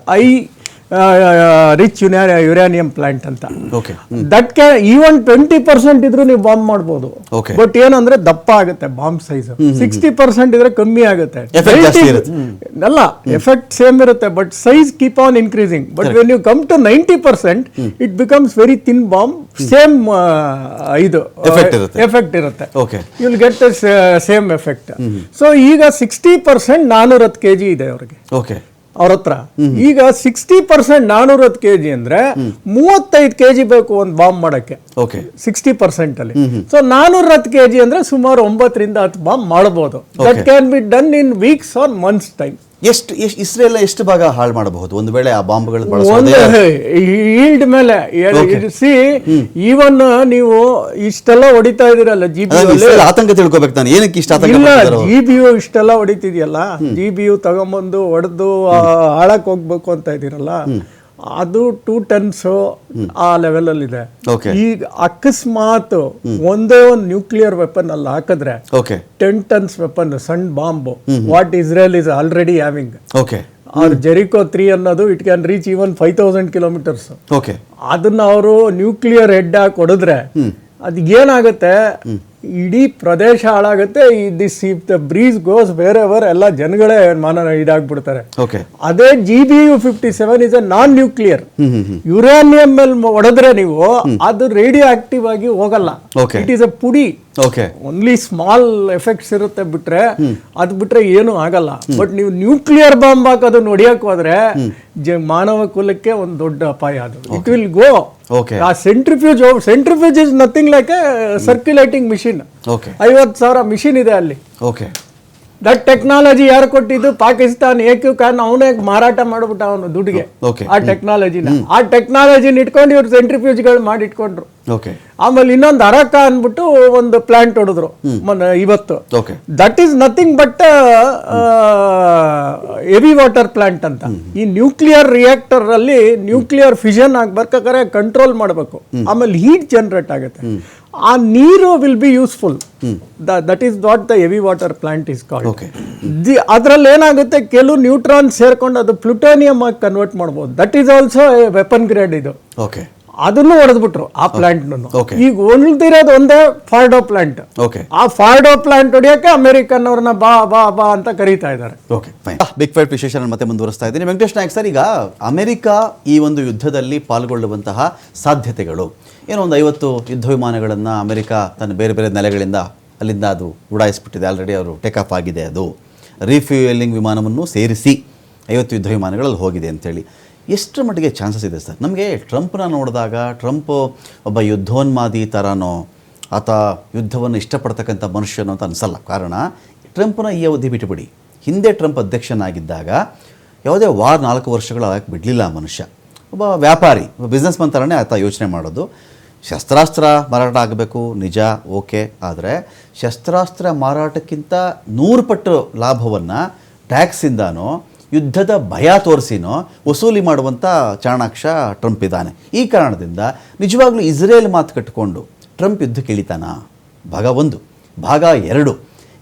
Speaker 3: rich uranium plant ಅಂತ. ದಟ್ ಕ್ಯಾನ್ ಈವನ್ 20% ಇದ್ರೂ ನೀವು ಬಾಂಬ್ ಮಾಡ್ಬೋದು. ಬಟ್ ಏನಂದ್ರೆ ದಪ್ಪ ಆಗುತ್ತೆ ಬಾಂಬ್ ಸೈಜ್. 60% ಇದ್ರೆ ಕಮ್ಮಿ ಆಗುತ್ತೆ. ಅಲ್ಲ, ಎಫೆಕ್ಟ್ ಸೇಮ್ ಇರುತ್ತೆ, but size keep on increasing. But when you come to 90% it becomes very thin bomb. Same ಇದು ಎಫೆಕ್ಟ್ ಇರುತ್ತೆ. You will get same effect. So ಈಗ 60% 410 kg ಇದೆ ಅವ್ರಿಗೆ ಅವ್ರ ಹತ್ರ. ಈಗ 60% 410 kg ಅಂದ್ರೆ 35 kg ಬೇಕು ಒಂದು ಬಾಂಬ್ ಮಾಡಕ್ಕೆ 60% ಅಲ್ಲಿ. ಸೊ 410 kg ಅಂದ್ರೆ ಸುಮಾರು 9 ರಿಂದ 10 ಬಾಂಬ್ ಮಾಡಬಹುದು. That can be done in weeks R months time.
Speaker 1: Israel ಎಷ್ಟು ಭಾಗ ಹಾಳು ಮಾಡಬಹುದು ಒಂದು ವೇಳೆ ಆ ಬಾಂಬ್ಗಳು
Speaker 3: ಈಲ್ಡ್ ಮೇಲೆ? ಸಿ, ಈವನ್ ನೀವು ಇಷ್ಟೆಲ್ಲ ಹೊಡಿತಾ ಇದೀರಲ್ಲ GBU,
Speaker 1: ಆತಂಕ ತಿಳ್ಕೊಬೇಕು ನಾನು, ಏನಕ್ಕೆ ಇಷ್ಟ
Speaker 3: ಇಲ್ಲ GBU ಇಷ್ಟೆಲ್ಲ ಹೊಡಿತಿದ್ಯಲ್ಲ, GBU ತಗೊಂಬಂದು ಹೊಡೆದು ಹಾಳಕ್ ಹೋಗ್ಬೇಕು ಅಂತ ಇದೀರಲ್ಲ, ಅದು 2 tons ಆ ಲೆವೆಲ್ ಅಲ್ಲಿ ಇದೆ. ಈಗ ಅಕಸ್ಮಾತ್ ಒಂದೇ ಒಂದು ನ್ಯೂಕ್ಲಿಯರ್ ವೆಪನ್ ಅಲ್ಲಿ ಹಾಕಿದ್ರೆ 10 tons ವೆಪನ್, ಸಣ್ಣ bomb, what Israel is already having. ಅವ್ರ ಜೆರಿಕೋ 3 ಅನ್ನೋದು it can reach even 5000 kilometers. ಅದನ್ನ ಅವರು ನ್ಯೂಕ್ಲಿಯರ್ ಹೆಡ್ ಹಾಕಿ ಹೊಡೆದ್ರೆ ಅದು ಏನಾಗುತ್ತೆ, ಇಡೀ ಪ್ರದೇಶ ಹಾಳಾಗುತ್ತೆ. This if the breeze goes wherever, ಎಲ್ಲ ಜನಗಳೇ ಇದಾಗ್ಬಿಡ್ತಾರೆ. ಅದೇ GBU-57 is a non nuclear. Uranium ಮೇಲೆ ಹೊಡೆದ್ರೆ ನೀವು ಅದು ರೇಡಿಯೋ ಆಕ್ಟಿವ್ ಆಗಿ ಹೋಗಲ್ಲ. ಇಟ್ ಈಸ್ ಅ ಪುಡಿ. ಓನ್ಲಿ ಸ್ಮಾಲ್ ಎಫೆಕ್ಟ್ಸ್ ಇರುತ್ತೆ, ಬಿಟ್ರೆ ಅದ್ ಬಿಟ್ರೆ ಏನು ಆಗಲ್ಲ. ಬಟ್ ನೀವು ನ್ಯೂಕ್ಲಿಯರ್ ಬಾಂಬ್ ಹಾಕೋದನ್ನ ಹೊಡಿಯಕ್ ಹೋದ್ರೆ ಮಾನವ ಕುಲಕ್ಕೆ ಒಂದು ದೊಡ್ಡ ಅಪಾಯ. ಅದು ಇಟ್ ವಿಲ್ ಗೋ. ಆ centrifuge is nothing like a circulating machine. 50,000 machine ಇದೆ ಅಲ್ಲಿ. ದಟ್ ಟೆಕ್ನಾಲಜಿ ಯಾರು ಕೊಟ್ಟಿದ್ದು? ಪಾಕಿಸ್ತಾನ್ ಏಕ್ಯೂ ಖಾನ್ ಅವನೇ ಮಾರಾಟ ಮಾಡ್ಬಿಟ್ಟ ಅವನು ದುಡ್ಡಿಗೆ
Speaker 1: Okay.
Speaker 3: ಆ ಟೆಕ್ನಾಲಜಿನ. ಆ ಟೆಕ್ನಾಲಜಿನ ಇಟ್ಕೊಂಡು ಇವ್ರು ಸೆಂಟ್ರಿಫ್ಯೂಜ್ಗಳು ಮಾಡಿ ಇಟ್ಕೊಂಡ್ರು.
Speaker 1: ಓಕೆ
Speaker 3: ಆಮೇಲೆ ಇನ್ನೊಂದು ಅರಕ ಅಂದ್ಬಿಟ್ಟು ಒಂದು ಪ್ಲಾಂಟ್ ಹೊಡೆದ್ರು ಇವತ್ತು.
Speaker 1: Okay
Speaker 3: that is nothing but heavy water plant ಅಂತ. ಈ ನ್ಯೂಕ್ಲಿಯರ್ ರಿಯಾಕ್ಟರ್ ಅಲ್ಲಿ ನ್ಯೂಕ್ಲಿಯರ್ ಫಿಷನ್ ಆಗ್ಬೇಕಾದ್ರೆ ಕಂಟ್ರೋಲ್ ಮಾಡಬೇಕು, ಆಮೇಲೆ ಹೀಟ್ ಜನರೇಟ್ ಆಗುತ್ತೆ. ಆ ನೀರು will be useful. That is what the heavy water plant is called.
Speaker 1: Okay.
Speaker 3: ಅದ್ರಲ್ಲಿ ಏನಾಗುತ್ತೆ, ಕೆಲವು ನ್ಯೂಟ್ರಾನ್ ಸೇರ್ಕೊಂಡು ಅದು ಪ್ಲುಟೋನಿಯಂ ಆಗಿ ಕನ್ವರ್ಟ್ ಮಾಡ್ಬೋದು. That is also weapon grade ಇದು.
Speaker 1: ಓಕೆ
Speaker 3: ಅದನ್ನು ಹೊಡೆದ್ಬಿಟ್ರು ಆ ಪ್ಲಾಂಟ್.
Speaker 1: Okay.
Speaker 3: ಈಗ ಉಳಿದಿರೋದು ಒಂದೇ ಫಾರ್ಡೋ ಪ್ಲಾಂಟ್.
Speaker 1: ಓಕೆ
Speaker 3: ಆ ಫಾರ್ಡೋ ಪ್ಲಾಂಟ್ ಹೊಡಿಯಕ್ಕೆ ಅಮೆರಿಕನ್ ಅವ್ರನ್ನ ಬಾ ಬಾ ಬಾ ಅಂತ ಕರೀತಾ ಇದ್ದಾರೆ.
Speaker 1: Okay fine. ಬಿಗ್ ಫೈಟ್ ವಿಶೇಷ ಮತ್ತೆ ಮುಂದುವರಿಸ್ತಾ ಇದ್ದೀನಿ. ವೆಂಕಟೇಶ್ ನಾಯಕ್ ಸರ್, ಈಗ ಅಮೆರಿಕ ಈ ಒಂದು ಯುದ್ಧದಲ್ಲಿ ಪಾಲ್ಗೊಳ್ಳುವಂತಹ ಸಾಧ್ಯತೆಗಳು ಏನೋ ಒಂದು 50 ಯುದ್ಧ ವಿಮಾನಗಳನ್ನು ಅಮೆರಿಕ ತನ್ನ ಬೇರೆ ಬೇರೆ ನೆಲೆಗಳಿಂದ ಅಲ್ಲಿಂದ ಅದು ಉಡಾಯಿಸ್ಬಿಟ್ಟಿದೆ. ಆಲ್ರೆಡಿ ಅವರು ಟೇಕ್ ಆಫ್ ಆಗಿದೆ. ಅದು ರೀಫ್ಯೂಯಲಿಂಗ್ ವಿಮಾನವನ್ನು ಸೇರಿಸಿ 50 ಯುದ್ಧ ವಿಮಾನಗಳಲ್ಲಿ ಹೋಗಿದೆ ಅಂತೇಳಿ. ಎಷ್ಟರ ಮಟ್ಟಿಗೆ ಚಾನ್ಸಸ್ ಇದೆ ಸರ್? ನಮಗೆ ಟ್ರಂಪ್ನ ನೋಡಿದಾಗ ಟ್ರಂಪ್ ಒಬ್ಬ ಯುದ್ಧೋನ್ಮಾದಿ ಥರನೋ ಆತ ಯುದ್ಧವನ್ನು ಇಷ್ಟಪಡ್ತಕ್ಕಂಥ ಮನುಷ್ಯನೋ ಅಂತ ಅನಿಸಲ್ಲ. ಕಾರಣ ಟ್ರಂಪ್ನ ಈ ಅವಧಿ ಬಿಟ್ಟುಬಿಡಿ, ಹಿಂದೆ ಟ್ರಂಪ್ ಅಧ್ಯಕ್ಷನಾಗಿದ್ದಾಗ ಯಾವುದೇ 4 ವರ್ಷಗಳು ಆಗಕ್ಕೆ ಬಿಡಲಿಲ್ಲ ಆ ಮನುಷ್ಯ. ಒಬ್ಬ ವ್ಯಾಪಾರಿ, ಒಬ್ಬ ಬಿಸ್ನೆಸ್ ಮನ್ ಥರನೇ ಆತ ಯೋಚನೆ ಮಾಡೋದು. ಶಸ್ತ್ರಾಸ್ತ್ರ ಮಾರಾಟ ಆಗಬೇಕು ನಿಜ, ಓಕೆ, ಆದರೆ ಶಸ್ತ್ರಾಸ್ತ್ರ ಮಾರಾಟಕ್ಕಿಂತ 100 ಪಟ್ಟು ಲಾಭವನ್ನು ಟ್ಯಾಕ್ಸಿಂದಾನೋ ಯುದ್ಧದ ಭಯ ತೋರಿಸಿನೋ ವಸೂಲಿ ಮಾಡುವಂಥ ಚಾಣಾಕ್ಷ ಟ್ರಂಪ್ ಇದ್ದಾನೆ. ಈ ಕಾರಣದಿಂದ ನಿಜವಾಗ್ಲೂ ಇಸ್ರೇಲ್ ಮಾತು ಕಟ್ಟಿಕೊಂಡು ಟ್ರಂಪ್ ಯುದ್ಧಕ್ಕೆ ಇಳಿತಾನ? ಭಾಗ 1. ಭಾಗ 2,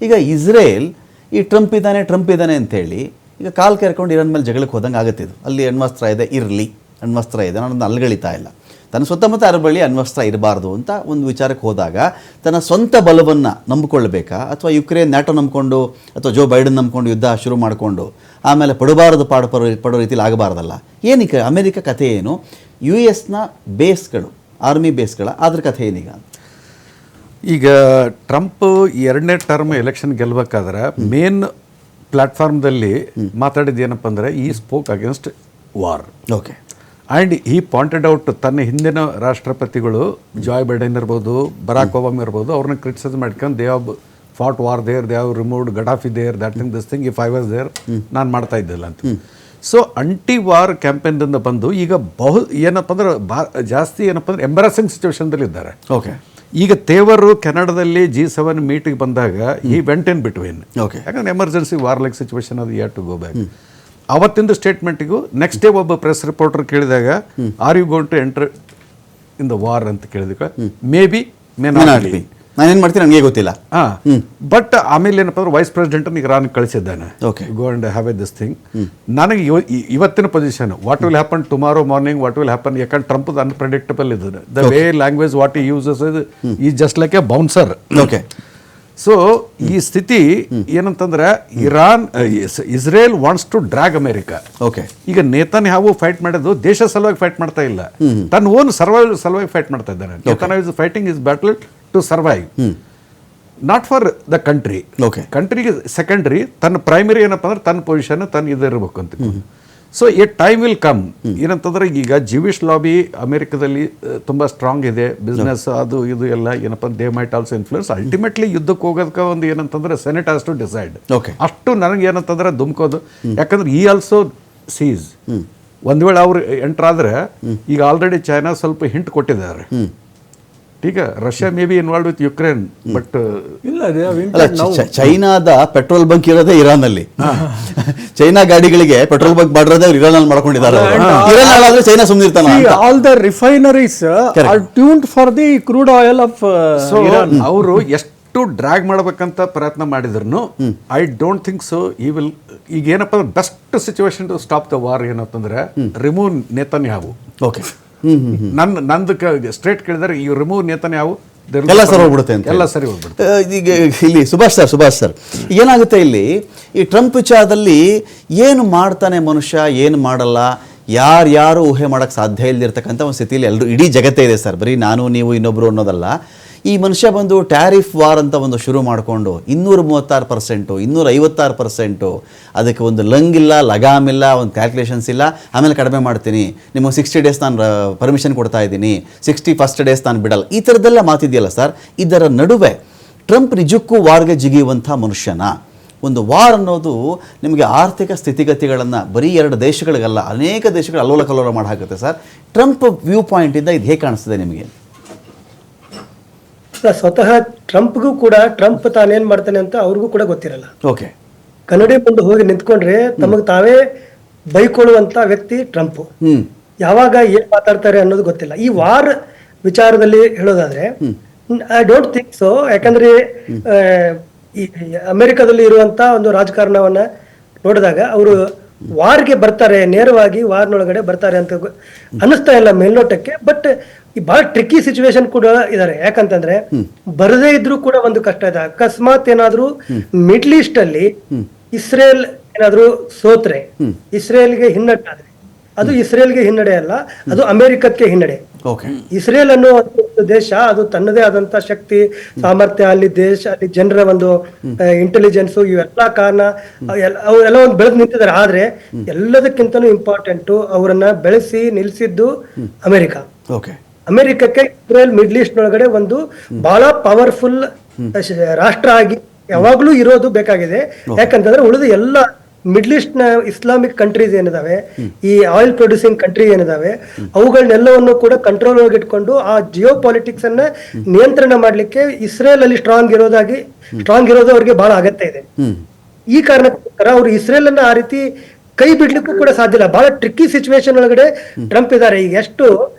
Speaker 1: ಈಗ ಇಸ್ರೇಲ್ ಈ ಟ್ರಂಪ್ ಇದ್ದಾನೆ ಅಂತೇಳಿ ಈಗ ಕಾಲು ಕೆರ್ಕೊಂಡು ಇರಾನ್ ಮೇಲೆ ಜಗಳಕ್ಕೆ ಹೋದಂಗೆ ಆಗುತ್ತೆ. ಇದು ಅಲ್ಲಿ ಅಣ್ವಸ್ತ್ರ ಇದೆ, ಇರಲಿ ಅಣ್ವಸ್ತ್ರ ಇದೆ, ನಾನು ಅಲ್ಗಳಿತಾ ಇಲ್ಲ. ತನ್ನ ಸುತ್ತಮುತ್ತ ಅರ ಬಳಿ ಅಣ್ವಸ್ತ್ರ ಇರಬಾರ್ದು ಅಂತ ಒಂದು ವಿಚಾರಕ್ಕೆ ಹೋದಾಗ ತನ್ನ ಸ್ವಂತ ಬಲವನ್ನು ನಂಬಿಕೊಳ್ಳಬೇಕಾ, ಅಥವಾ ಯುಕ್ರೇನ್ ನ್ಯಾಟೋ ನಂಬಿಕೊಂಡು ಅಥವಾ ಜೋ ಬೈಡನ್ ನಂಬಿಕೊಂಡು ಯುದ್ಧ ಶುರು ಮಾಡಿಕೊಂಡು ಆಮೇಲೆ ಪಡಬಾರದು ಪಡೋ ರೀತಿಯಲ್ಲಿ ಆಗಬಾರ್ದಲ್ಲ? ಏನಕ್ಕೆ ಅಮೆರಿಕ ಕಥೆ ಏನು? US ಬೇಸ್ಗಳು, ಆರ್ಮಿ ಬೇಸ್ಗಳ ಅದ್ರ ಕಥೆ ಏನೀಗ?
Speaker 2: ಈಗ ಟ್ರಂಪ್ 2ನೇ ಟರ್ಮ್ ಎಲೆಕ್ಷನ್ ಗೆಲ್ಲಬೇಕಾದ್ರೆ ಮೇನ್ ಪ್ಲಾಟ್ಫಾರ್ಮ್ದಲ್ಲಿ ಮಾತಾಡಿದ್ದು ಏನಪ್ಪ ಅಂದರೆ ಈ spoke against war.
Speaker 1: Okay.
Speaker 2: And ಈ ಪಾಯಿಂಟೆಡ್ ಔಟ್ ತನ್ನ ಹಿಂದಿನ ರಾಷ್ಟ್ರಪತಿಗಳು ಜಾಯ್ ಬೈಡೆನ್ ಇರ್ಬೋದು, ಬರಾಕ್ ಒಬಾಮ ಇರ್ಬೋದು, ಅವ್ರನ್ನ ಕ್ರಿಟಿಸೈಸ್ ಮಾಡ್ಕೊಂಡು they have fought war there, they have removed Gaddafi there, that thing this thing, if I was there ನಾನು ಮಾಡ್ತಾ ಇದ್ದಿಲ್ಲ ಅಂತ. ಸೊ ಅಂಟಿ ವಾರ್ ಕ್ಯಾಂಪೇನ್ದಿಂದ ಬಂದು ಈಗ ಏನಪ್ಪ ಅಂದ್ರೆ ಜಾಸ್ತಿ ಏನಪ್ಪ ಅಂದ್ರೆ ಎಂಬರಾಸಿಂಗ್ ಸಿಚುವೇಶನ್ದಲ್ಲಿ ಇದ್ದಾರೆ.
Speaker 1: ಓಕೆ.
Speaker 2: ಈಗ ತೇವರು ಕೆನಡಾದಲ್ಲಿ G7 ಮೀಟಿಗೆ ಬಂದಾಗ ಈ ವೆಂಟ್ ಇನ್ ಬಿಟ್ವೀನ್.
Speaker 1: ಓಕೆ.
Speaker 2: ಯಾಕಂದ್ರೆ ಎಮರ್ಜೆನ್ಸಿ ವಾರ್ ಲೈಕ್ ಸಿಚುವೇಶನ್ ಅದು ಯು ಟು ಗೋ ಬ್ಯಾಕ್. ಅವತ್ತಿಂದು ಸ್ಟೇಟ್ಮೆಂಟಿಗೂ ನೆಕ್ಸ್ಟ್ ಡೇ ಒಬ್ಬ ಪ್ರೆಸ್ ರಿಪೋರ್ಟರ್ ಕೇಳಿದಾಗ are you going to enter in the war ಅಂತ ಕೇಳಿದಾಗ may be may not be,
Speaker 1: ನಾನೇನು ಮಾಡ್ತೀನಿ ನನಗೆ ಗೊತ್ತಿಲ್ಲ.
Speaker 2: ಬಟ್ ಆಮೇಲೆ ಏನಪ್ಪ ಅಂದ್ರೆ ವೈಸ್ ಪ್ರೆಸಿಡೆಂಟ್ ಇರಾನ್ ಕಳಿಸಿದ್ದಾನೆ, go and have a this thing. ನನಗೆ ಇವತ್ತಿನ position what will happen tomorrow morning, what will happen, ಯಾಕಂದ್ರೆ ಟ್ರಂಪ್ ಅನ್ಪ್ರೆಡಿಕ್ಟಬಲ್ ಇದ್ದಾರೆ. The way language what he uses is just like a bouncer.
Speaker 1: Okay.
Speaker 2: So ಈ ಸ್ಥಿತಿ ಏನಂತಂದ್ರೆ Israel wants to drag America.
Speaker 1: Okay.
Speaker 2: ಈಗ Netanyahu fight ಮಾಡೋದು ದೇಶ ಸಲುವಾಗಿ fight ಮಾಡ್ತಾ ಇಲ್ಲ, ತನ್ನ ಓನ್ ಸರ್ವೈವಲ್ ಸಲುವಾಗಿ ಫೈಟ್ ಮಾಡ್ತಾ ಇದ್ದಾನೆ. Netanyahu is fighting is battle to survive, not for the country. ಕಂಟ್ರಿಗೆ ಸೆಕೆಂಡ್ರಿ, ತನ್ನ ಪ್ರೈಮರಿ ಏನಪ್ಪ ಅಂದ್ರೆ ತನ್ನ ಪೊಸಿಷನ್ ತನ್ನ ಇದಿರಬೇಕು ಅಂತ. So a time will come ಏನಂತಂದ್ರೆ ಈಗ ಜಿವಿಶ್ ಲಾಬಿ ಅಮೆರಿಕದಲ್ಲಿ ತುಂಬ ಸ್ಟ್ರಾಂಗ್ ಇದೆ, ಬಿಸ್ನೆಸ್ ಅದು ಇದು ಎಲ್ಲ ಏನಪ್ಪ they might also influence. Ultimately ಯುದ್ಧಕ್ಕೆ ಹೋಗೋದಕ್ಕೆ ಒಂದು ಏನಂತಂದ್ರೆ ಸೆನೆಟ್ ಹ್ಯಾಸ್ ಟು ಡಿಸೈಡ್. ಅಷ್ಟು ನನಗೆ ಏನಂತಂದ್ರೆ ಧುಮ್ಕೋದು, ಯಾಕಂದ್ರೆ ಈ ಆಲ್ಸೋ ಸೀಸ್ ಒಂದು ವೇಳೆ ಅವ್ರು ಎಂಟರ್ ಆದರೆ ಈಗ ಆಲ್ರೆಡಿ ಚೈನಾ ಸ್ವಲ್ಪ ಹಿಂಟ್ ಕೊಟ್ಟಿದ್ದಾರೆ. ಈಗ Russia may be involve with Ukraine, but
Speaker 1: ಚೈನಾದ ಪೆಟ್ರೋಲ್ ಬಂಕ್ ಇರೋದೇ ಇರಾನ್ ಅಲ್ಲಿ. ಚೈನಾ ಗಾಡಿಗಳಿಗೆ ಪೆಟ್ರೋಲ್ ಬಂಕ್ ಮಾಡಿರೋದೇ ಇರಾನ್ ಅಲ್ಲಿ ಮಾಡ್ಕೊಂಡಿದ್ದಾರೆ. ಇರಾನ್ ಆದ್ರೆ ಚೈನಾ ಸುಮ್ಮನಿರ್ತಾನೆ.
Speaker 3: All the refineries are tuned for the crude oil of Iran.
Speaker 2: ಅವರು ಎಷ್ಟು ಡ್ರ್ಯಾಗ್ ಮಾಡ್ಬೇಕಂತ ಪ್ರಯತ್ನ ಮಾಡಿದ್ರು ಐ ಡೋಂಟ್ ಥಿಂಕ್ ಸೊ ಈ ವಿಲ್. ಈಗ ಏನಪ್ಪ ಅಂದ್ರೆ best situation to stop the war ಏನಂತಂದ್ರೆ ರಿಮೂವ್ ನೇತನ್ಯಾಹು.
Speaker 1: ಓಕೆ.
Speaker 2: ನಂದು ಸ್ಟ್ರೇಟ್ ಕೇಳಿದರೆ ಈ ರಿಮೂವ್ ನೇತನ್ಯಾಹು
Speaker 1: ಎಲ್ಲ ಸರಿ ಹೋಗ್ಬಿಡುತ್ತೆ ಅಂತ.
Speaker 2: ಎಲ್ಲ ಸರಿ ಹೋಗ್ಬಿಡುತ್ತೆ.
Speaker 1: ಈಗ ಇಲ್ಲಿ ಸುಭಾಷ್ ಸರ್ ಏನಾಗುತ್ತೆ ಇಲ್ಲಿ ಈ ಟ್ರಂಪ್ ವಿಚಾರದಲ್ಲಿ ಏನು ಮಾಡ್ತಾನೆ ಮನುಷ್ಯ, ಏನು ಮಾಡಲ್ಲ, ಯಾರು ಊಹೆ ಮಾಡೋಕ್ಕೆ ಸಾಧ್ಯ ಇಲ್ಲದಿರ್ತಕ್ಕಂಥ ಒಂದು ಸ್ಥಿತಿಯಲ್ಲಿ ಎಲ್ಲರೂ ಇಡೀ ಜಗತ್ತೇ ಇದೆ ಸರ್. ಬರೀ ನಾನು ನೀವು ಇನ್ನೊಬ್ಬರು ಅನ್ನೋದಲ್ಲ. ಈ ಮನುಷ್ಯ ಬಂದು ಟ್ಯಾರಿಫ್ ವಾರ್ ಅಂತ ಒಂದು ಶುರು ಮಾಡಿಕೊಂಡು 236%, 256%, ಅದಕ್ಕೆ ಒಂದು ಲಂಗಿಲ್ಲ, ಲಗಾಮಿಲ್ಲ, ಒಂದು ಕ್ಯಾಲ್ಕುಲೇಷನ್ಸ್ ಇಲ್ಲ. ಆಮೇಲೆ ಕಡಿಮೆ ಮಾಡ್ತೀನಿ, ನಿಮಗೆ 60 ಡೇಸ್ ನಾನು ಪರ್ಮಿಷನ್ ಕೊಡ್ತಾ ಇದ್ದೀನಿ, 61st ಡೇಸ್ ನಾನು ಬಿಡಲ್ಲ, ಈ ಥರದ್ದೆಲ್ಲ ಮಾತಿದೆಯಲ್ಲ ಸರ್. ಇದರ ನಡುವೆ ಟ್ರಂಪ್ ನಿಜಕ್ಕೂ ವಾರ್ಗೆ ಜಿಗಿಯುವಂಥ ಮನುಷ್ಯನ? ಒಂದು ವಾರ್ ಅನ್ನೋದು ನಿಮಗೆ ಆರ್ಥಿಕ ಸ್ಥಿತಿಗತಿಗಳನ್ನು ಬರೀ 2 ದೇಶಗಳಿಗಲ್ಲ ಅನೇಕ ದೇಶಗಳು ಅಲ್ಲೋಲ ಕಲ್ಲೋಲ ಮಾಡಿ ಹಾಕುತ್ತೆ ಸರ್. ಟ್ರಂಪ್ ವ್ಯೂ ಪಾಯಿಂಟಿಂದ ಇದು ಹೇಗೆ ಕಾಣಿಸ್ತದೆ ನಿಮಗೆ?
Speaker 4: ಸ್ವತಃ ಟ್ರಂಪ್ಗೂ ಕೂಡ ಟ್ರಂಪ್ ತಾನೇನ್ ಮಾಡ್ತಾನೆ ಅಂತ ಅವ್ರಿಗೂ ಕೂಡ ಗೊತ್ತಿರಲ್ಲ.
Speaker 1: ಓಕೆ,
Speaker 4: ಕನ್ನಡಿ ಮುಂದೆ ಹೋಗಿ ನಿಂತ್ಕೊಂಡ್ರೆ ತಮಗೆ ತಾವೇ ಬೈಕೊಳ್ಳುವಂತ ವ್ಯಕ್ತಿ ಟ್ರಂಪ್. ಯಾವಾಗ ಏನ್ ಮಾತಾಡ್ತಾರೆ ಅನ್ನೋದು ಗೊತ್ತಿಲ್ಲ. ಈ ವಾರ್ ವಿಚಾರದಲ್ಲಿ ಹೇಳೋದಾದ್ರೆ ಐ ಡೋಂಟ್ ಥಿಂಕ್ ಸೊ. ಯಾಕಂದ್ರೆ ಈ ಅಮೆರಿಕದಲ್ಲಿ ಇರುವಂತ ಒಂದು ರಾಜಕಾರಣವನ್ನ ನೋಡಿದಾಗ ಅವರು ವಾರ್ಗೆ ಬರ್ತಾರೆ, ನೇರವಾಗಿ ವಾರ್ನೊಳಗಡೆ ಬರ್ತಾರೆ ಅಂತ ಅನ್ನಿಸ್ತಾ ಇಲ್ಲ ಮೇಲ್ನೋಟಕ್ಕೆ. ಬಟ್ ಈ ಬಹಳ ಟ್ರಿಕ್ಕಿ ಸಿಚುವೇಶನ್ ಕೂಡ ಇದಾರೆ. ಯಾಕಂತಂದ್ರೆ ಬರದೇ ಇದ್ರೂ ಕೂಡ ಒಂದು ಕಷ್ಟ ಇದೆ. ಅಕಸ್ಮಾತ್ ಏನಾದ್ರೂ ಮಿಡ್ಲ್ ಈಸ್ಟ್ ಅಲ್ಲಿ ಇಸ್ರೇಲ್ ಏನಾದ್ರೂ ಸೋತ್ರೆ, ಇಸ್ರೇಲ್ಗೆ ಹಿನ್ನಟ್ಟಾದ್ರೆ ಅದು ಇಸ್ರೇಲ್ಗೆ ಹಿನ್ನಡೆ ಅಲ್ಲ, ಅದು ಅಮೆರಿಕಕ್ಕೆ ಹಿನ್ನಡೆ. ಇಸ್ರೇಲ್ ಅನ್ನೋ ಒಂದು ದೇಶ ಅದು ತನ್ನದೇ ಆದಂತ ಶಕ್ತಿ ಸಾಮರ್ಥ್ಯ, ಅಲ್ಲಿ ದೇಶ, ಅಲ್ಲಿ ಜನರ ಒಂದು ಇಂಟೆಲಿಜೆನ್ಸ್, ಇವೆಲ್ಲ ಕಾರಣ ಅವರೆಲ್ಲ ಒಂದು ಬೆಳೆದು ನಿಂತಿದ್ದಾರೆ. ಆದ್ರೆ ಎಲ್ಲದಕ್ಕಿಂತನೂ ಇಂಪಾರ್ಟೆಂಟ್ ಅವರನ್ನ ಬೆಳೆಸಿ ನಿಲ್ಸಿದ್ದು ಅಮೆರಿಕ. ಅಮೆರಿಕಕ್ಕೆ ಇಸ್ರೇಲ್ ಮಿಡ್ಲ್ ಈಸ್ಟ್ ಒಳಗಡೆ ಒಂದು ಬಹಳ ಪವರ್ಫುಲ್ ರಾಷ್ಟ್ರ ಆಗಿ ಯಾವಾಗ್ಲೂ ಇರೋದು ಬೇಕಾಗಿದೆ. ಯಾಕಂತಂದ್ರೆ ಉಳಿದ ಎಲ್ಲ ಮಿಡ್ಲ್ ಈಸ್ಟ್ ನ ಇಸ್ಲಾಮಿಕ್ ಕಂಟ್ರೀಸ್ ಏನಿದಾವೆ, ಈ ಆಯಿಲ್ ಪ್ರೊಡ್ಯೂಸಿಂಗ್ ಕಂಟ್ರಿ ಏನಿದಾವೆ, ಅವುಗಳನ್ನೆಲ್ಲವನ್ನು ಕೂಡ ಕಂಟ್ರೋಲ್ ಒಳಗೆ ಇಟ್ಕೊಂಡು ಆ ಜಿಯೋ ಪಾಲಿಟಿಕ್ಸ್ ಅನ್ನ ನಿಯಂತ್ರಣ ಮಾಡ್ಲಿಕ್ಕೆ ಇಸ್ರೇಲ್ ಅಲ್ಲಿ ಸ್ಟ್ರಾಂಗ್ ಇರೋದು ಅವ್ರಿಗೆ ಬಹಳ ಅಗತ್ಯ ಇದೆ. ಈ ಕಾರಣಕ್ಕೋಸ್ಕರ ಅವರು ಇಸ್ರೇಲ್ ಅನ್ನ ಆ ರೀತಿ ಕೈ ಬಿಡ್ಲಿಕ್ಕೂ ಕೂಡ ಸಾಧ್ಯ ಇಲ್ಲ. ಬಹಳ ಟ್ರಿಕ್ಕಿ ಸಿಚುವೇಶನ್ ಒಳಗಡೆ ಟ್ರಂಪ್ ಇದ್ದಾರೆ. ಈಗ ಎಷ್ಟು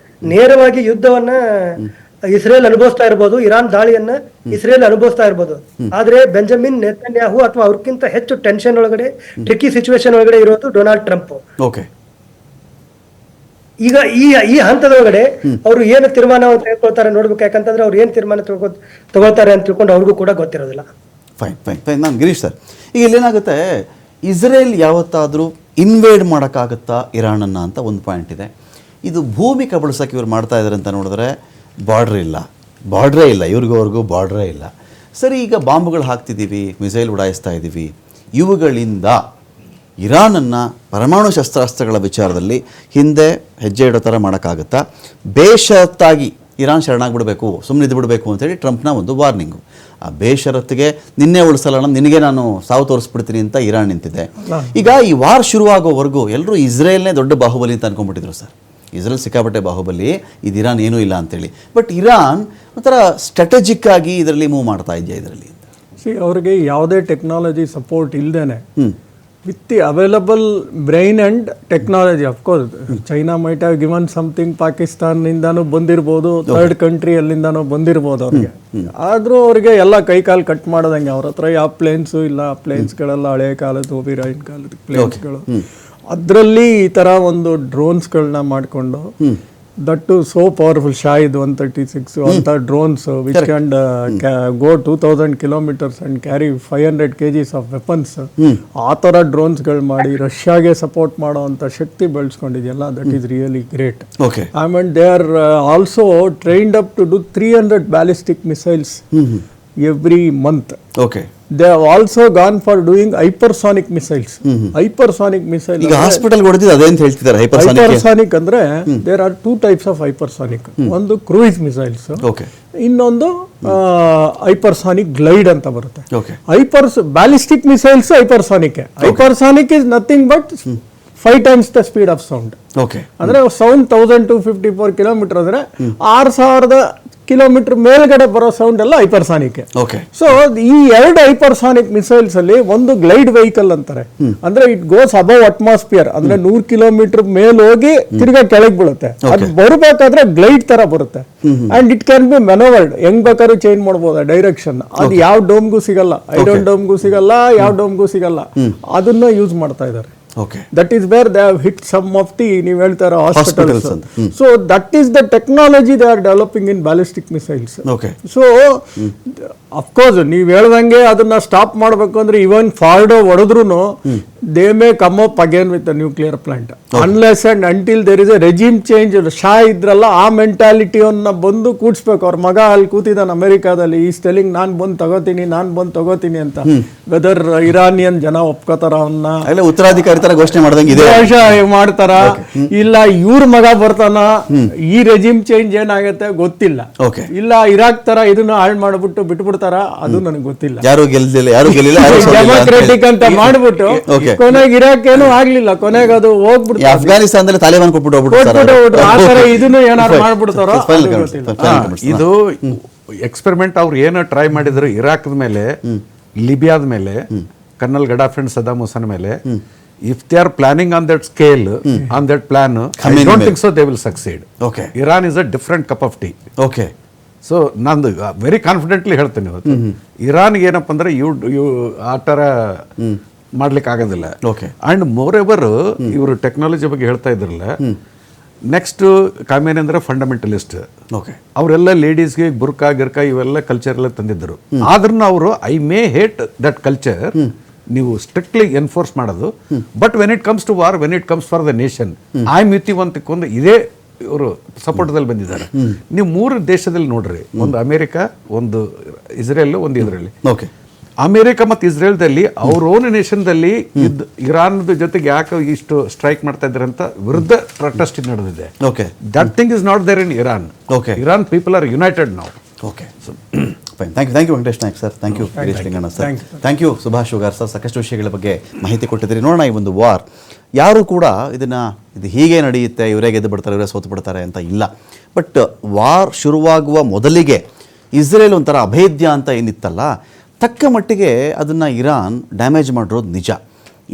Speaker 4: ನೇರವಾಗಿ ಯುದ್ಧವನ್ನ ಇಸ್ರೇಲ್ ಅನುಭವಿಸ್ತಾ ಇರ್ಬೋದು, ಇರಾನ್ ದಾಳಿಯನ್ನ ಇಸ್ರೇಲ್ ಅನುಭವಿಸ್ತಾ ಇರ್ಬೋದು. ಆದ್ರೆ ಬೆಂಜಮಿನ್ ನೆತನ್ಯಾಹು ಅಥವಾ ಅವ್ರಕ್ಕಿಂತ ಹೆಚ್ಚು ಟೆನ್ಷನ್ ಒಳಗಡೆ, ಟ್ರಿಕ್ಕಿ ಸಿಚುವೇಶನ್ ಒಳಗಡೆ ಇರೋದು ಡೊನಾಲ್ಡ್ ಟ್ರಂಪ್. ಈಗ ಈ ಹಂತದೊಳಗಡೆ ಅವರು ಏನು ತೀರ್ಮಾನವನ್ನು ತೆಗೆದುಕೊಳ್ತಾರೆ ನೋಡ್ಬೇಕು. ಯಾಕಂತಂದ್ರೆ ಅವ್ರು ಏನ್ ತೀರ್ಮಾನ ತಗೊಳ್ತಾರೆ ಅಂತ ತಿಳ್ಕೊಂಡು ಅವ್ರಿಗೂ ಕೂಡ ಗೊತ್ತಿರೋದಿಲ್ಲ.
Speaker 1: ಫೈನ್. ನಾನು ಗಿರೀಶ್ ಸರ್, ಈಗ ಇಲ್ಲೇನಾಗುತ್ತೆ, ಇಸ್ರೇಲ್ ಯಾವತ್ತಾದರೂ ಇನ್ವೇಡ್ ಮಾಡೋಕ್ಕಾಗುತ್ತಾ ಇರಾನನ್ನು ಅಂತ ಒಂದು ಪಾಯಿಂಟ್ ಇದೆ. ಇದು ಭೂಮಿ ಕಬಳಿಸೋಕೆ ಇವ್ರು ಮಾಡ್ತಾ ಇದ್ದಾರೆ ಅಂತ ನೋಡಿದ್ರೆ ಬಾರ್ಡ್ರೇ ಇಲ್ಲ, ಇವ್ರಿಗೂ ಬಾರ್ಡ್ರೇ ಇಲ್ಲ. ಸರಿ, ಈಗ ಬಾಂಬುಗಳು ಹಾಕ್ತಿದ್ದೀವಿ, ಮಿಸೈಲ್ ಉಡಾಯಿಸ್ತಾ ಇದ್ದೀವಿ, ಇವುಗಳಿಂದ ಇರಾನನ್ನು ಪರಮಾಣು ಶಸ್ತ್ರಾಸ್ತ್ರಗಳ ವಿಚಾರದಲ್ಲಿ ಹಿಂದೆ ಹೆಜ್ಜೆ ಇಡೋ ಥರ ಮಾಡೋಕ್ಕಾಗುತ್ತಾ? ಬೇಷರತ್ತಾಗಿ ಇರಾನ್ ಶರಣಾಗ್ಬಿಡಬೇಕು, ಸುಮ್ಮನಿದ್ದು ಬಿಡಬೇಕು ಅಂತೇಳಿ ಟ್ರಂಪ್ನ ಒಂದು ವಾರ್ನಿಂಗು. ಆ ಬೇಷರತ್ತಿಗೆ ನಿನ್ನೆ ಉಳಿಸಲ್ಲ, ನಿನಗೆ ನಾನು ಸಾವು ತೋರಿಸ್ಬಿಡ್ತೀನಿ ಅಂತ ಇರಾನ್ ನಿಂತಿದೆ. ಈಗ ಈ ವಾರ್ ಶುರುವಾಗೋವರೆಗೂ ಎಲ್ಲರೂ ಇಸ್ರೇಲ್ನೇ ದೊಡ್ಡ ಬಾಹುಬಲಿ ಅಂತ ಅನ್ಕೊಂಡ್ಬಿಟ್ಟಿದ್ರು ಸರ್. ಇಸ್ರೇಲ್ ಸಿಕ್ಕಾಪಟ್ಟೆ ಬಾಹುಬಲಿ, ಇದು ಇರಾನ್ ಏನೂ ಇಲ್ಲ ಅಂತೇಳಿ. ಬಟ್ ಇರಾನ್ ಒಂಥರ ಸ್ಟ್ರಾಟಜಿಕ್ ಆಗಿ ಇದರಲ್ಲಿ ಮೂವ್ ಮಾಡ್ತಾ ಇದೆಯಾ ಇದರಲ್ಲಿ?
Speaker 3: ಅವ್ರಿಗೆ ಯಾವುದೇ ಟೆಕ್ನಾಲಜಿ ಸಪೋರ್ಟ್ ಇಲ್ಲದೇನೆ with the available brain and technology, of course China might have given something, ಪಾಕಿಸ್ತಾನ್ನಿಂದಾನು ಬಂದಿರ್ಬೋದು, ಥರ್ಡ್ ಕಂಟ್ರಿ ಅಲ್ಲಿಂದಾನು ಬಂದಿರ್ಬೋದು ಅವ್ರಿಗೆ. ಆದರೂ ಅವ್ರಿಗೆ ಎಲ್ಲ ಕೈಕಾಲು ಕಟ್ ಮಾಡೋದಂಗೆ. ಅವ್ರ ಹತ್ರ ಯಾವ ಪ್ಲೇನ್ಸು ಇಲ್ಲ, ಪ್ಲೇನ್ಸ್ಗಳೆಲ್ಲ ಹಳೆ ಕಾಲದ ಓಬಿರಾಯಿನ್ ಕಾಲದ ಪ್ಲೇನ್ಸ್ಗಳು. ಅದರಲ್ಲಿ ಈ ಥರ ಒಂದು ಡ್ರೋನ್ಸ್ಗಳನ್ನ ಮಾಡಿಕೊಂಡು, that too so powerful, Shahed 136 ಅಂತ drones which can go 2000 kilometers and carry 500 kgs of weapons. ಆ ಥರ ಡ್ರೋನ್ಸ್ಗಳು ಮಾಡಿ ರಷ್ಯಾಗೆ ಸಪೋರ್ಟ್ ಮಾಡೋ ಅಂಥ ಶಕ್ತಿ ಬೆಳೆಸ್ಕೊಂಡಿದೆಯಲ್ಲ, that is really great. I mean they are also trained up to do 300 ballistic missiles every month. They have also gone for doing hypersonic missiles. Hypersonic missile.
Speaker 1: ಈಗ ಹಾಸ್ಪಿಟಲ್ ಹೊಡೆದಿದ್ದು ಅದೇ ಅಂತ ಹೇಳ್ತಿದ್ದಾರೆ.
Speaker 3: hypersonic ಅಂದ್ರೆ there are 2 types of hypersonic. ಒಂದು cruise missiles, ಇನ್ನೊಂದು hypersonic glide ಅಂತ ಬರುತ್ತೆ. Ballistic missiles hypersonic. Hypersonic is nothing but 5 times the speed of sound. ಅಂದ್ರೆ ಸೌಂಡ್ 1254 kilometer ಅಂದ್ರೆ 6000 ಕಿಲೋಮೀಟರ್ ಮೇಲ್ಗಡೆ ಬರೋ ಸೌಂಡ್ ಎಲ್ಲ ಹೈಪರ್ಸಾನಿಕ್. ಸೊ ಈ 2 ಹೈಪರ್ಸಾನಿಕ್ ಮಿಸೈಲ್ಸ್ ಅಲ್ಲಿ ಒಂದು ಗ್ಲೈಡ್ ವೆಹಿಕಲ್ ಅಂತಾರೆ. ಅಂದ್ರೆ ಇಟ್ ಗೋಸ್ ಅಬೌವ್ ಅಟ್ಮಾಸ್ಫಿಯರ್, ಅಂದ್ರೆ 100 kilometer ಮೇಲ್ ಹೋಗಿ ತಿರ್ಗಾ ಕೆಳಗೆ ಬೀಳುತ್ತೆ. ಅದು ಬರಬೇಕಾದ್ರೆ ಗ್ಲೈಡ್ ತರ ಬರುತ್ತೆ. ಅಂಡ್ ಇಟ್ ಕ್ಯಾನ್ ಬಿ ಮೆನೋವರ್ಡ್, ಹೆಂಗ್ ಬೇಕಾದ್ರೂ ಚೇಂಜ್ ಮಾಡ್ಬೋದು ಡೈರೆಕ್ಷನ್. ಅದು ಯಾವ ಡೋಮ್ಗೂ ಸಿಗಲ್ಲ, ಐರನ್ ಡೋಮ್ಗೂ ಸಿಗಲ್ಲ, ಯಾವ ಡೋಮ್ಗೂ ಸಿಗಲ್ಲ. ಅದನ್ನ ಯೂಸ್ ಮಾಡ್ತಾ ಇದ್ದಾರೆ. That is where they have hit some of the ನೀವು ಹೇಳ್ತಾರ hospitals. So that is the technology they are developing in ballistic missiles. So of course ನೀವು ಹೇಳ್ದಂಗೆ ಅದನ್ನ ಸ್ಟಾಪ್ ಮಾಡಬೇಕು ಅಂದ್ರೆ ಇವನ್ ಫಾರ್ಡೋ ಹೊಡೆದ್ರೂ they may come up again with a nuclear plant unless and until there is a regime change. Shah ಇದ್ರಲ್ಲ, ಆ ಮೆಂಟಾಲಿಟಿಯನ್ನ ಬಂದು ಕೂಡಿಸ್ಬೇಕು. ಅವ್ರ ಮಗ ಅಲ್ಲಿ ಕೂತಿದ್ದಾನೆ ಅಮೆರಿಕಾದಲ್ಲಿ, ಈ ಸ್ಟೆಲಿಂಗ್ ನಾನ್ ಬಂದು ತಗೋತೀನಿ ಅಂತ. ವೆದರ್ ಇರಾನಿಯನ್ ಜನ ಒಪ್ಕೋತಾರ ಅವನ್ನ,
Speaker 1: ಉತ್ತರಾಧಿಕಾರಿ ತರ ಘೋಷಣೆ ಮಾಡ್ದಂಗೆ ಇದೆ.
Speaker 3: ಮಾಡ್ತಾರ ಇಲ್ಲ ಇವ್ರ ಮಗ ಬರ್ತಾನ, ಈ ರೆಜಿಮ್ ಚೇಂಜ್ ಏನಾಗತ್ತೆ ಗೊತ್ತಿಲ್ಲ.
Speaker 1: Okay.
Speaker 3: ಇಲ್ಲ ಇರಾಕ್ ತರ ಇದನ್ನ ಹಾಳು ಮಾಡ್ಬಿಟ್ಟು ಬಿಟ್ಬಿಡ್ತಾರ, ಅದು ನನಗೆ ಗೊತ್ತಿಲ್ಲ.
Speaker 1: ಯಾರು ಗೆಲ್ಲಿಲ್ಲ, ಯಾರು ಗೆಲ್ಲಿಲ್ಲ, ಯಾರು ಸೋಲಿಲ್ಲ ಅಂತ
Speaker 3: ಡೆಮೋಕ್ರೆಟಿಕ್ ಅಂತ ಮಾಡ್ಬಿಟ್ಟು
Speaker 1: Okay.
Speaker 3: ಕೊನೆಗೆ ಇರಾಕ್ ಏನು ಆಗ್ಲಿಲ್ಲ, ಕೊನೆಗೆ ಅದು ಹೋಗ್ಬಿಡ್ತು.
Speaker 1: ಅಫ್ಘಾನಿಸ್ತಾನದಲ್ಲಿ ತಾಲಿಬಾನ್ ಕೊಟ್ಬಿಟ್ಟು
Speaker 3: ಹೋಗ್ಬಿಟ್ಟು ಆ ತರ ಇದನ್ನು ಏನಾರು ಮಾಡ್ಬಿಡ್ತಾರೋ ಅದು ಗೊತ್ತಿಲ್ಲ.
Speaker 2: ಇದು ಎಕ್ಸ್ಪೆರಿಮೆಂಟ್ ಅವ್ರು ಏನೋ ಟ್ರೈ ಮಾಡಿದ್ರು ಇರಾಕ್ದ ಮೇಲೆ, ಲಿಬಿಯಾದ ಮೇಲೆ, ಕರ್ನಲ್ ಗಡಾಫಿ ಅಂಡ್ ಸದ್ದಾಮ್ ಹುಸೇನ್ ಮೇಲೆ. If they are planning on that scale, on that plan, I don't think so they will succeed.
Speaker 1: Okay.
Speaker 2: Iran is a different cup of tea.
Speaker 1: Okay.
Speaker 2: So ನಂದು very confidently ಹೇಳ್ತೇನೆ ಇವತ್ತು, ಇರಾನ್ಗೆ ಏನಪ್ಪ ಅಂದ್ರೆ ಇವ್ ಆ ಥರ ಮಾಡ್ಲಿಕ್ಕೆ ಆಗೋದಿಲ್ಲ.
Speaker 1: Okay.
Speaker 2: ಅಂಡ್ ಮೋರ್ ಎವರ್ ಇವರು ಟೆಕ್ನಾಲಜಿ ಬಗ್ಗೆ ಹೇಳ್ತಾ ಇದ್ರಲ್ಲ, ನೆಕ್ಸ್ಟ್ ಕಾಮೇನಿ ಅಂದ್ರೆ ಫಂಡಮೆಂಟಲಿಸ್ಟ್.
Speaker 1: ಓಕೆ.
Speaker 2: ಅವರೆಲ್ಲ ಲೇಡೀಸ್ಗೆ ಬುರ್ಕಾ ಗಿರ್ಕಾ ಇವೆಲ್ಲ ಕಲ್ಚರ್ ಎಲ್ಲ ತಂದಿದ್ದರು. ಆದ್ರೂ ಅವರು I may hate that culture, ನೀವು ಸ್ಟ್ರಿಕ್ಟ್ಲಿ ಎನ್ಫೋರ್ಸ್ ಮಾಡೋದು. But when it comes to war, when it comes for the nation, I am with you ಅಂತಕ್ಕೊಂದು ಇದೇ ಇವರು ಸಪೋರ್ಟ್ದಲ್ಲಿ ಬಂದಿದ್ದಾರೆ. ನೀವು 3 ದೇಶದಲ್ಲಿ ನೋಡ್ರಿ, ಒಂದು ಅಮೆರಿಕ, ಒಂದು ಇಸ್ರೇಲ್, ಒಂದು ಇದರಲ್ಲಿ.
Speaker 1: ಓಕೆ.
Speaker 2: ಅಮೆರಿಕ ಮತ್ತು ಇಸ್ರೇಲ್ದಲ್ಲಿ ಅವ್ರ ಓನ್ ನೇಷನ್ದಲ್ಲಿ ಇರಾನ್ ಜೊತೆಗೆ ಯಾಕೆ ಇಷ್ಟು ಸ್ಟ್ರೈಕ್ ಮಾಡ್ತಾ ಇದ್ದಾರೆ ಅಂತ ವಿರುದ್ಧ ಪ್ರೊಟೆಸ್ಟ್ ನಡೆದಿದೆ.
Speaker 1: Okay.
Speaker 2: That thing is not there in Iran.
Speaker 1: Okay.
Speaker 2: Iran people are united now.
Speaker 1: Okay. Fine. Thank you Venkatesh Naik sir. Thank you Girish Linganna sir. Thank you Subhash Shugar sir. ಸಾಕಷ್ಟು ವಿಷಯಗಳ ಬಗ್ಗೆ ಮಾಹಿತಿ ಕೊಟ್ಟಿದ್ದೀರಿ. ನೋಡೋಣ, ಈ ಒಂದು ವಾರ್ ಯಾರು ಕೂಡ ಇದು ಹೀಗೆ ನಡೆಯುತ್ತೆ, ಇವರೇ ಗೆದ್ದು ಬಿಡ್ತಾರೆ, ಇವರೇ ಸೋತು ಬಿಡ್ತಾರೆ ಅಂತ ಇಲ್ಲ. ಬಟ್ ವಾರ್ ಶುರುವಾಗುವ ಮೊದಲಿಗೆ ಇಸ್ರೇಲ್ ಒಂಥರ ಅಭೇದ್ಯ ಅಂತ ಏನಿತ್ತಲ್ಲ, ತಕ್ಕ ಮಟ್ಟಿಗೆ ಅದನ್ನು ಇರಾನ್ ಡ್ಯಾಮೇಜ್ ಮಾಡಿರೋದು ನಿಜ.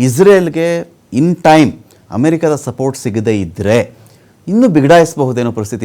Speaker 1: ಇಸ್ರೇಲ್ಗೆ ಇನ್ ಟೈಮ್ ಅಮೆರಿಕದ ಸಪೋರ್ಟ್ ಸಿಗದೇ ಇದ್ದರೆ ಇನ್ನೂ ಬಿಗಡಾಯಿಸಬಹುದೇನೋ ಪರಿಸ್ಥಿತಿ